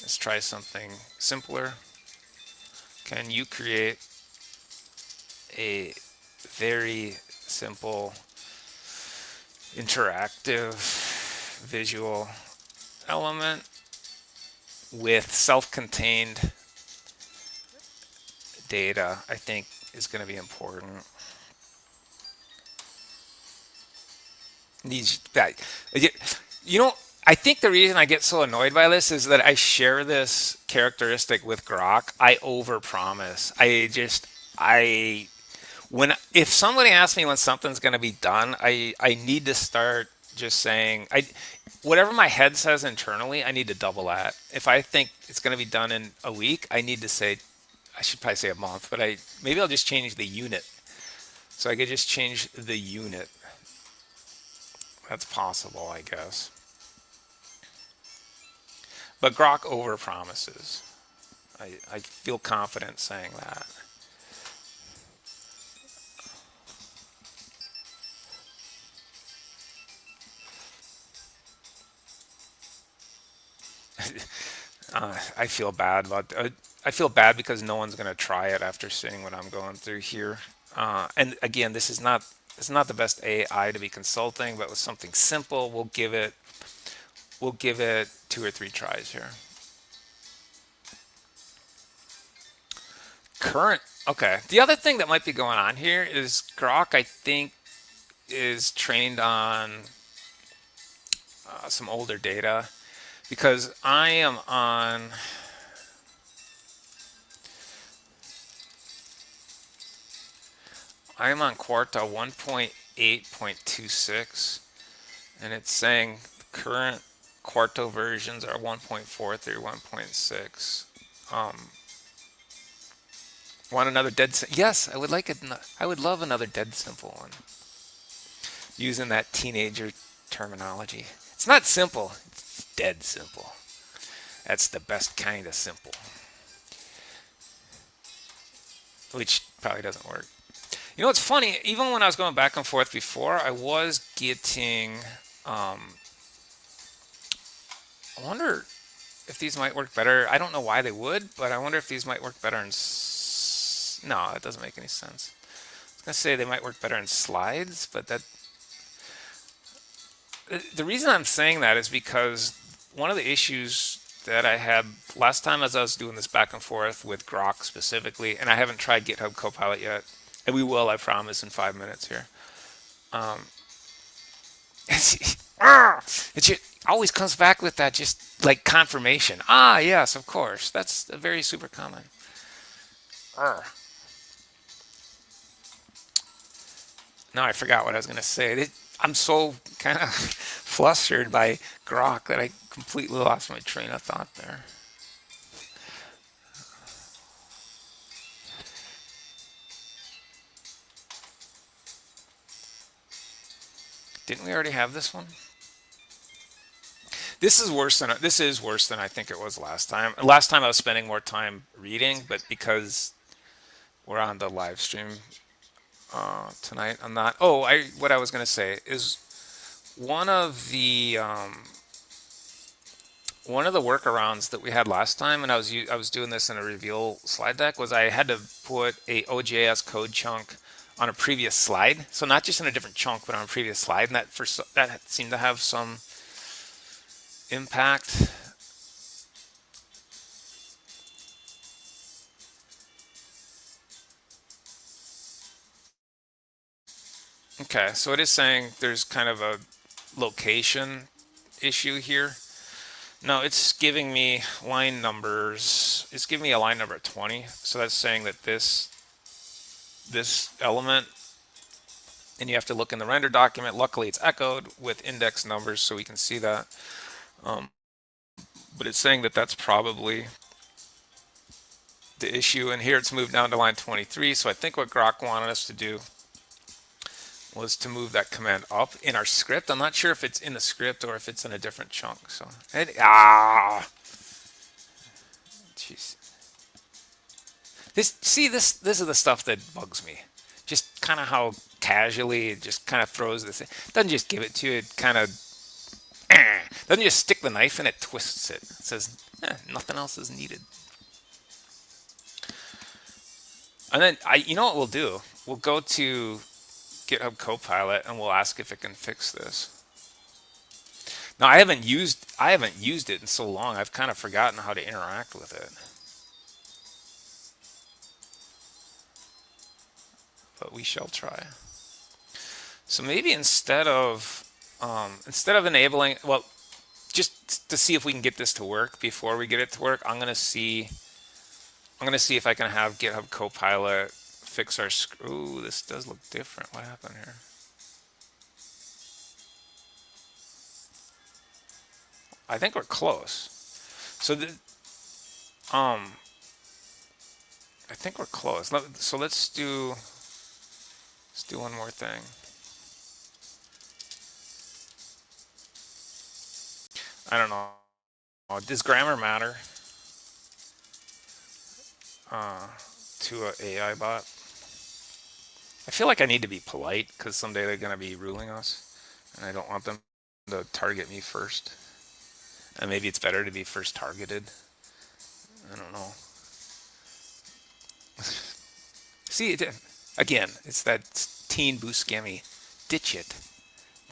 let's try something simpler. Can you create a very simple interactive visual element with self-contained data? I think is going to be important. I think the reason I get so annoyed by this is that I share this characteristic with Grok. I overpromise. If somebody asks me when something's going to be done, I need to start just saying, whatever my head says internally, I need to double that. If I think it's going to be done in a week, I need to say, I should probably say a month, but maybe I'll just change the unit. So I could just change the unit. That's possible, I guess. But Grok overpromises. I feel confident saying that. I feel bad I feel bad because no one's going to try it after seeing what I'm going through here. And again, this is not the best AI to be consulting, but with something simple, we'll give it 2 or 3 tries here. current. Okay. The other thing that might be going on here is Grok, I think, is trained on some older data because I'm on Quarto 1.8.26, and it's saying the current Quarto versions are 1.4 through 1.6. Want another yes, I would like it. I would love another dead simple one. Using that teenager terminology. It's not simple. It's dead simple. That's the best kind of simple. Which probably doesn't work. You know what's funny? Even when I was going back and forth before, I was getting. I wonder if these might work better. I don't know why they would, but I wonder if these might work better in. No, that doesn't make any sense. I was gonna say they might work better in slides, but that. The reason I'm saying that is because one of the issues that I had last time as I was doing this back and forth with Grok specifically, and I haven't tried GitHub Copilot yet, and we will, I promise, in 5 minutes here. It always comes back with that just like confirmation. Ah, yes, of course. That's very super common. Now I forgot what I was going to say. I'm so kind of flustered by Grok that I completely lost my train of thought there. Didn't we already have this one? This is worse than I think it was last time. Last time I was spending more time reading, but because we're on the live stream tonight, I'm not. Oh, what I was going to say is one of the workarounds that we had last time, and I was doing this in a reveal slide deck, was I had to put a OJS code chunk on a previous slide. So not just in a different chunk, but on a previous slide, and that seemed to have some impact. Okay, so it is saying there's kind of a location issue here. No, it's giving me line numbers. It's giving me a line number 20. So that's saying that this element, and you have to look in the render document. Luckily, it's echoed with index numbers, so we can see that. But it's saying that that's probably the issue. And here it's moved down to line 23. So I think what Grok wanted us to do was to move that command up in our script. I'm not sure if it's in the script or if it's in a different chunk. So, jeez. This is the stuff that bugs me. Just kind of how casually it just kind of throws this in. Doesn't just give it to you. It kind of doesn't just stick the knife in it, twists it. It says nothing else is needed. And then you know what we'll do? We'll go to GitHub Copilot and we'll ask if it can fix this. Now I haven't used it in so long. I've kind of forgotten how to interact with it. But we shall try. So maybe instead of enabling, well, just to see if we can get this to work before we get it to work, I'm gonna see if I can have GitHub Copilot fix our script. Ooh, this does look different. What happened here? I think we're close. So I think we're close. So let's do one more thing. I don't know. Does grammar matter to an AI bot? I feel like I need to be polite because someday they're going to be ruling us, and I don't want them to target me first. And maybe it's better to be first targeted. I don't know. See, again, it's that teen Buscemi. Ditch it.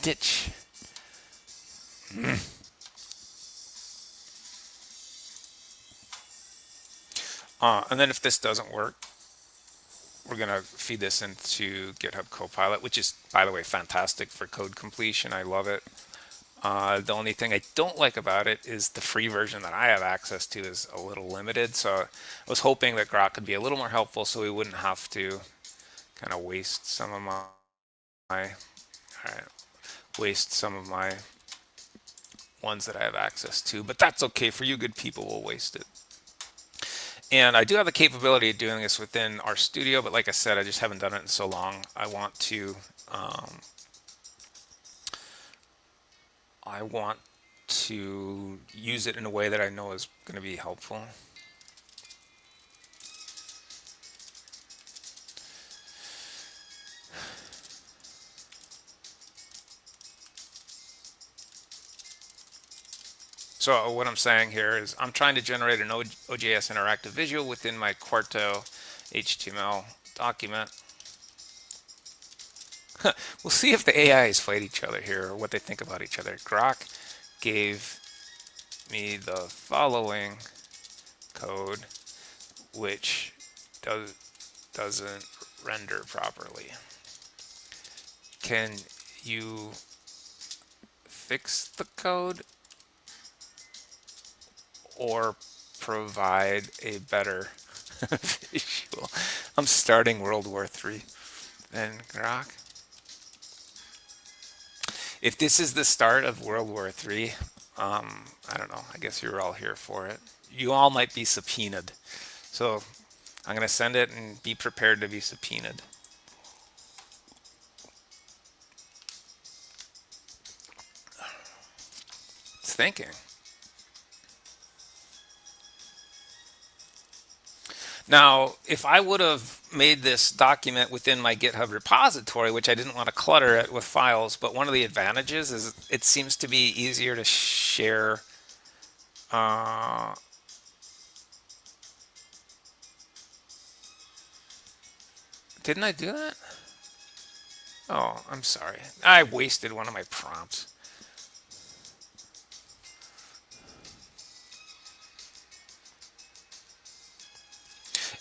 Ditch. And then if this doesn't work, we're going to feed this into GitHub Copilot, which is, by the way, fantastic for code completion. I love it. The only thing I don't like about it is the free version that I have access to is a little limited. So I was hoping that Grok could be a little more helpful so we wouldn't have to kind of waste some of my ones that I have access to. But that's okay. For you good people, we'll waste it. And I do have the capability of doing this within our studio, but like I said, I just haven't done it in so long. I want to use it in a way that I know is going to be helpful. So what I'm saying here is I'm trying to generate an OJS interactive visual within my Quarto HTML document. We'll see if the AIs fight each other here or what they think about each other. Grok gave me the following code, which doesn't render properly. Can you fix the code or provide a better visual? I'm starting World War III. Then Grok. If this is the start of World War III, I don't know. I guess you're all here for it. You all might be subpoenaed. So I'm going to send it and be prepared to be subpoenaed. It's thinking. Now, if I would have made this document within my GitHub repository, which I didn't want to clutter it with files, but one of the advantages is it seems to be easier to share. Didn't I do that? Oh, I'm sorry. I wasted one of my prompts.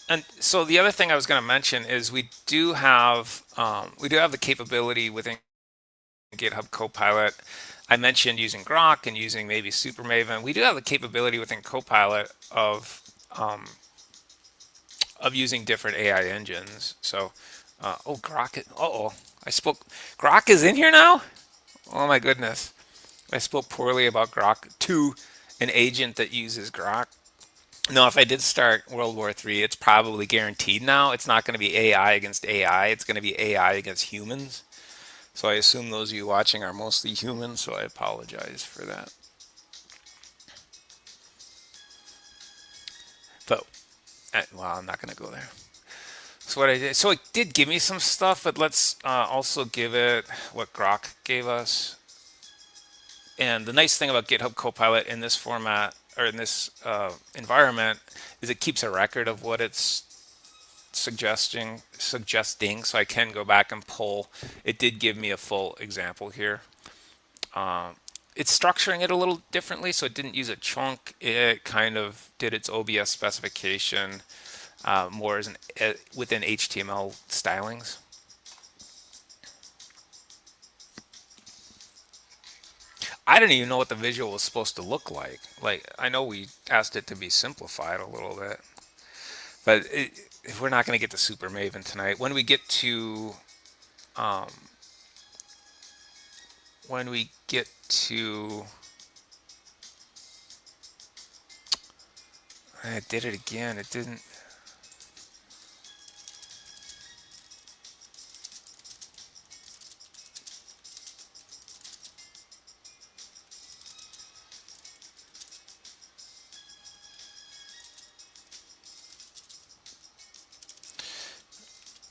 And so the other thing I was going to mention is we do have the capability within GitHub Copilot. I mentioned using Grok and using maybe Super Maven. We do have the capability within Copilot of using different AI engines. So, oh, Grok. Grok is in here now. Oh my goodness, I spoke poorly about Grok to an agent that uses Grok. No, if I did start World War III, it's probably guaranteed now. It's not going to be AI against AI. It's going to be AI against humans. So I assume those of you watching are mostly humans, so I apologize for that. But, well, I'm not going to go there. So what I did, so it did give me some stuff, but let's also give it what Grok gave us. And the nice thing about GitHub Copilot in this format, or in this environment, is it keeps a record of what it's suggesting, so I can go back and pull. It did give me a full example here. It's structuring it a little differently, so it didn't use a chunk. It kind of did its OBS specification more as within HTML stylings. I didn't even know what the visual was supposed to look like. Like, I know we asked it to be simplified a little bit, but we're not going to get to Super Maven tonight. When we get to I did it again. It didn't.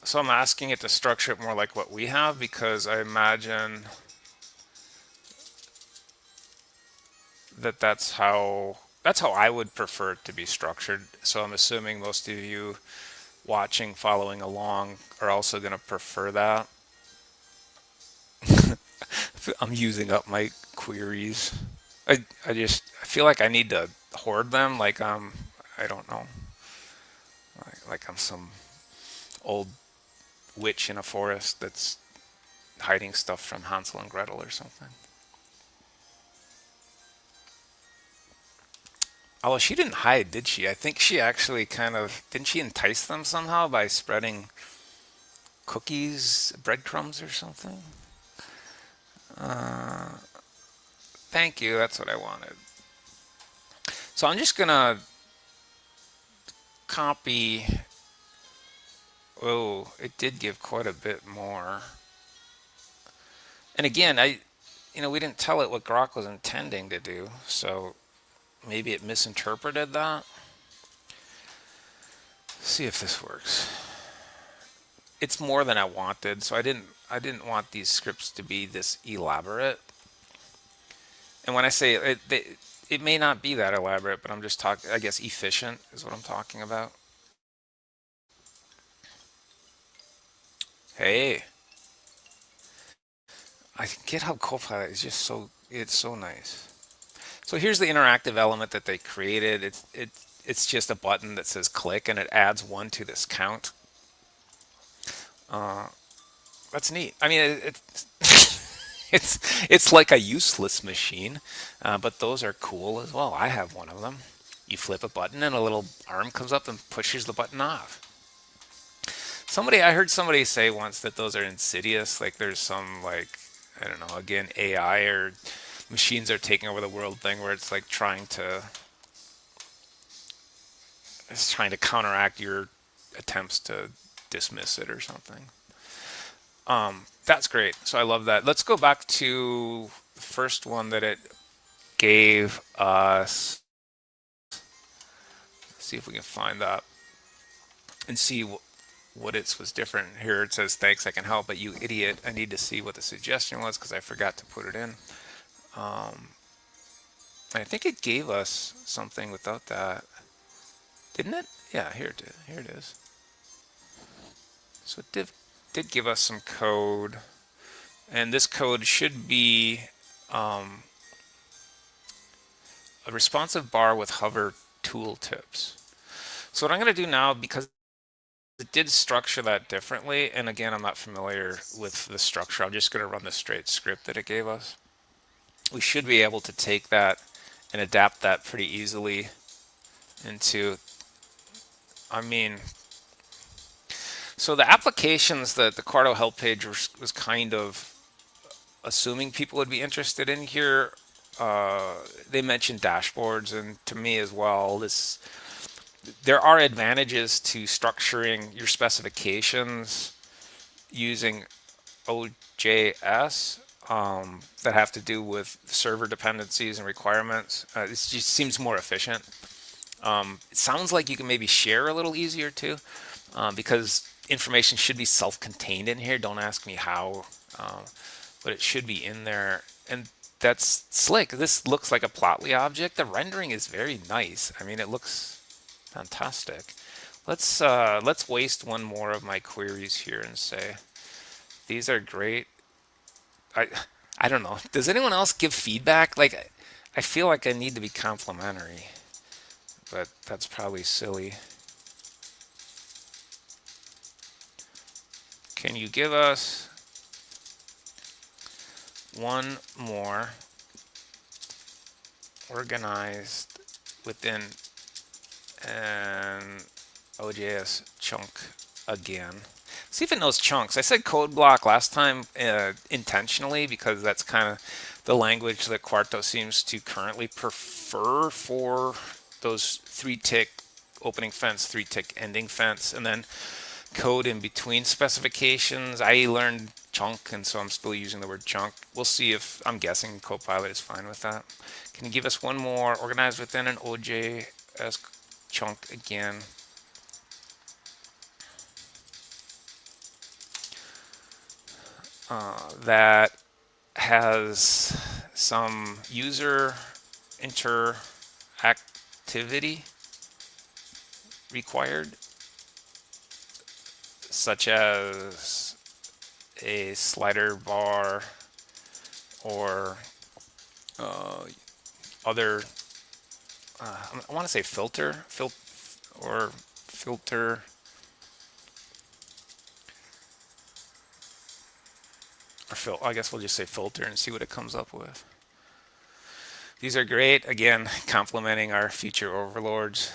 So I'm asking it to structure it more like what we have, because I imagine that that's how I would prefer it to be structured. So I'm assuming most of you watching, following along, are also going to prefer that. I'm using up my queries. I feel like I need to hoard them, like I don't know, like I'm some old witch in a forest that's hiding stuff from Hansel and Gretel or something. Oh, she didn't hide, did she? I think she actually kind of, didn't she entice them somehow by spreading cookies, breadcrumbs or something? Thank you, that's what I wanted. So I'm just gonna copy, oh, it did give quite a bit more. And again, we didn't tell it what Grok was intending to do, so maybe it misinterpreted that. See if this works. It's more than I wanted, so I didn't want these scripts to be this elaborate. And when I say it may not be that elaborate, but I'm just talking, I guess efficient is what I'm talking about. Hey, I think GitHub Copilot is just it's so nice. So here's the interactive element that they created. It's just a button that says click, and it adds 1 to this count. That's neat. I mean, it's like a useless machine, but those are cool as well. I have one of them. You flip a button, and a little arm comes up and pushes the button off. I heard somebody say once that those are insidious. Like there's some, like, I don't know, again, AI or machines are taking over the world thing where it's like trying to counteract your attempts to dismiss it or something. That's great. So I love that. Let's go back to the first one that it gave us. See if we can find that and see what it was different. Here it says, thanks, I can help, but you idiot, I need to see what the suggestion was because I forgot to put it in. I think it gave us something without that. Didn't it? Yeah, here it is. Here it is. So it did give us some code, and this code should be a responsive bar with hover tooltips. So what I'm going to do now, because it did structure that differently, and again, I'm not familiar with the structure, I'm just going to run the straight script that it gave us. We should be able to take that and adapt that pretty easily into, so the applications that the Quarto help page was kind of assuming people would be interested in here. They mentioned dashboards, and to me as well, there are advantages to structuring your specifications using OJS that have to do with server dependencies and requirements. It just seems more efficient. It sounds like you can maybe share a little easier too, because information should be self-contained in here. Don't ask me how, but it should be in there. And that's slick. This looks like a Plotly object. The rendering is very nice. I mean, it looks fantastic. Let's waste one more of my queries here and say, these are great. I don't know. Does anyone else give feedback? Like, I feel like I need to be complimentary, but that's probably silly. Can you give us one more organized within an OJS chunk again? See if it knows chunks. I said code block last time intentionally because that's kind of the language that Quarto seems to currently prefer for those 3-tick opening fence, 3-tick ending fence, and then code in between specifications. I learned chunk, and so I'm still using the word chunk. We'll see if, I'm guessing Copilot is fine with that. Can you give us one more organized within an OJS chunk again? That has some user interactivity required, such as a slider bar or other, I want to say filter I guess we'll just say filter and see what it comes up with. These are great. Again, complementing our feature overlords.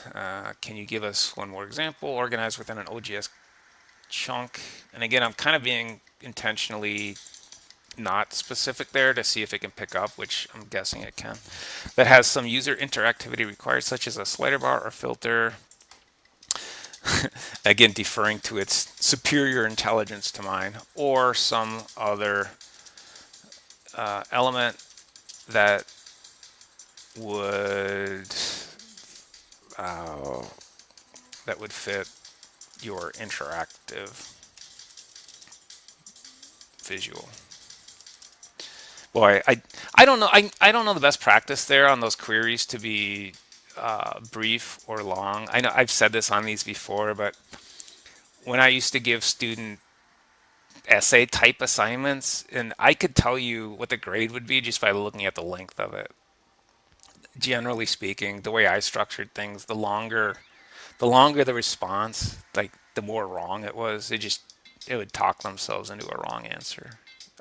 Can you give us one more example? Organized within an OJS chunk. And again, I'm kind of being intentionally not specific there to see if it can pick up, which I'm guessing it can. That has some user interactivity required, such as a slider bar or filter. Again, deferring to its superior intelligence to mine, or some other element that would fit your interactive visual. Boy, I don't know. I don't know the best practice there on those queries to be brief or long. I know I've said this on these before, but when I used to give student essay type assignments, and I could tell you what the grade would be just by looking at the length of it. Generally speaking, the way I structured things, the longer the response, like the more wrong it was. It would talk themselves into a wrong answer.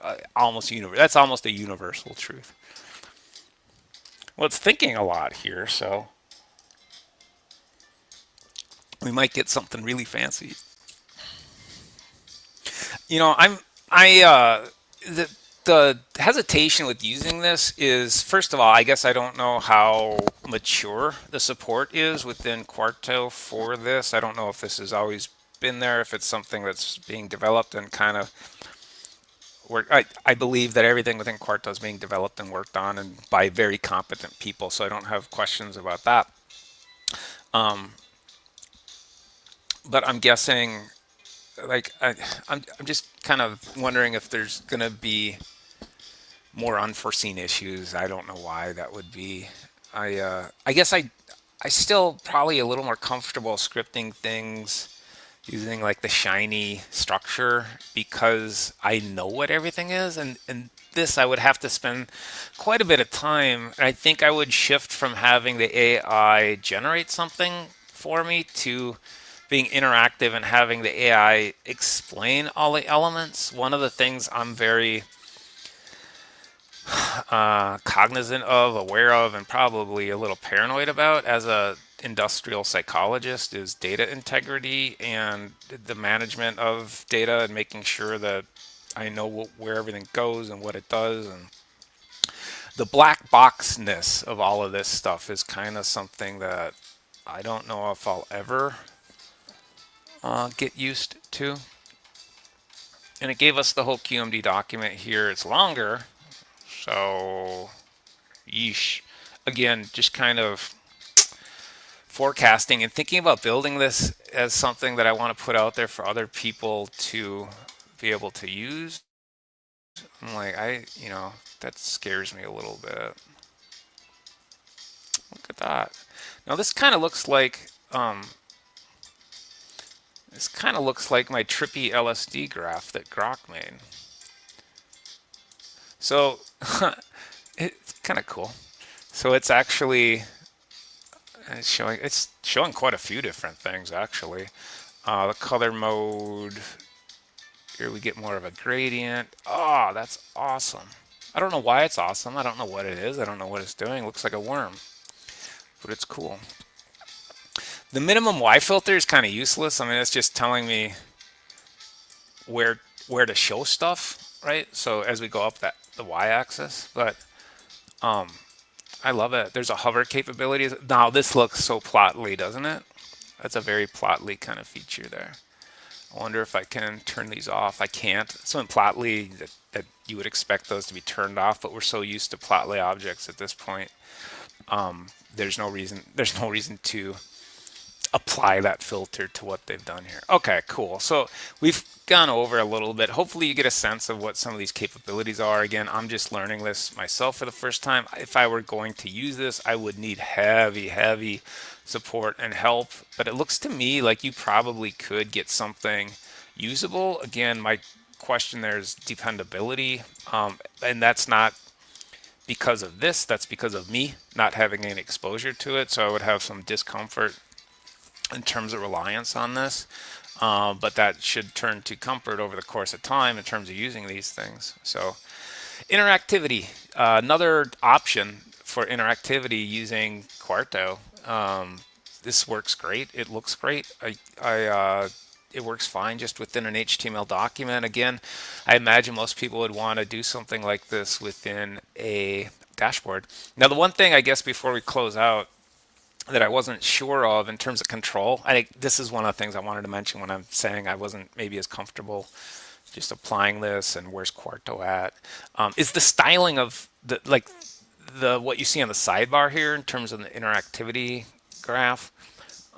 That's almost a universal truth. Well, it's thinking a lot here, so we might get something really fancy. You know, the hesitation with using this is, first of all, I guess I don't know how mature the support is within Quarto for this. I don't know if this has always been there, if it's something that's being developed and kind of I believe that everything within Quarto is being developed and worked on and by very competent people, so I don't have questions about that. But I'm guessing, like, I'm just kind of wondering if there's going to be more unforeseen issues. I don't know why that would be. I guess I still probably a little more comfortable scripting things using like the shiny structure because I know what everything is, and this I would have to spend quite a bit of time. I think I would shift from having the AI generate something for me to being interactive and having the AI explain all the elements. One of the things I'm very cognizant of, aware of, and probably a little paranoid about as a industrial psychologist is data integrity and the management of data and making sure that I know where everything goes and what it does. And the black boxness of all of this stuff is kind of something that I don't know if I'll ever get used to. And it gave us the whole QMD document here. It's longer, so yeesh. Again, just kind of forecasting and thinking about building this as something that I want to put out there for other people to be able to use. I'm like, that scares me a little bit. Look at that. Now this kind of looks like my trippy LSD graph that Grok made. So it's kind of cool. So it's actually it's showing quite a few different things actually. The color mode, here we get more of a gradient. Oh, that's awesome. I don't know why it's awesome. I don't know what it is. I don't know what it's doing. It looks like a worm, but it's cool. The minimum Y filter is kind of useless. I mean, it's just telling me where to show stuff, right? So as we go up the Y-axis, but I love it. There's a hover capability. Now this looks so plotly, doesn't it? That's a very plotly kind of feature there. I wonder if I can turn these off. I can't. So in plotly, that you would expect those to be turned off, but we're so used to plotly objects at this point. There's no reason to apply that filter to what they've done here. Okay, cool. So we've gone over a little bit. Hopefully you get a sense of what some of these capabilities are. Again, I'm just learning this myself for the first time. If I were going to use this, I would need heavy support and help. But it looks to me like you probably could get something usable. Again, my question there is dependability. And that's not because of this. That's because of me not having any exposure to it. So I would have some discomfort in terms of reliance on this. but that should turn to comfort over the course of time in terms of using these things. So interactivity, another option for interactivity using Quarto. This works great. It looks great. It works fine just within an HTML document. Again, I imagine most people would want to do something like this within a dashboard. Now, the one thing I guess before we close out that I wasn't sure of in terms of control, I think this is one of the things I wanted to mention when I'm saying I wasn't maybe as comfortable just applying this and where's Quarto at, is the styling of the what you see on the sidebar here in terms of the interactivity graph.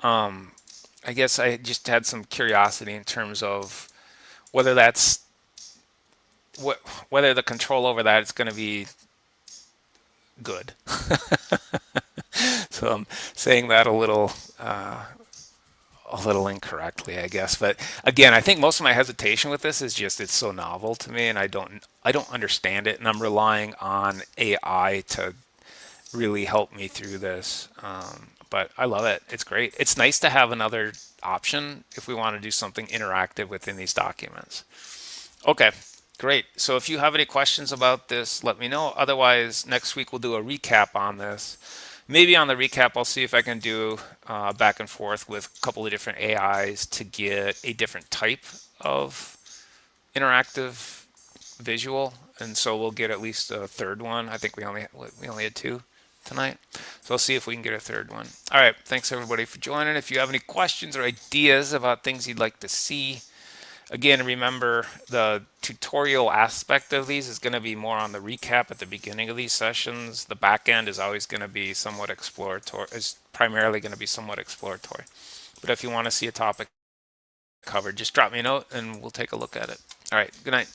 I guess I just had some curiosity in terms of whether that's whether the control over that is going to be good. So I'm saying that a little incorrectly, I guess. But again, I think most of my hesitation with this is just it's so novel to me, and I don't understand it, and I'm relying on AI to really help me through this. But I love it. It's great. It's nice to have another option if we want to do something interactive within these documents. Okay, great. So if you have any questions about this, let me know. Otherwise, next week we'll do a recap on this. Maybe on the recap, I'll see if I can do back and forth with a couple of different AIs to get a different type of interactive visual, and so we'll get at least a third one. I think we only had two tonight, so I'll see if we can get a third one. All right, thanks everybody for joining. If you have any questions or ideas about things you'd like to see, again, remember the tutorial aspect of these is going to be more on the recap at the beginning of these sessions. The back end is always going to be somewhat exploratory, is primarily going to be somewhat exploratory. But if you want to see a topic covered, just drop me a note and we'll take a look at it. All right, good night.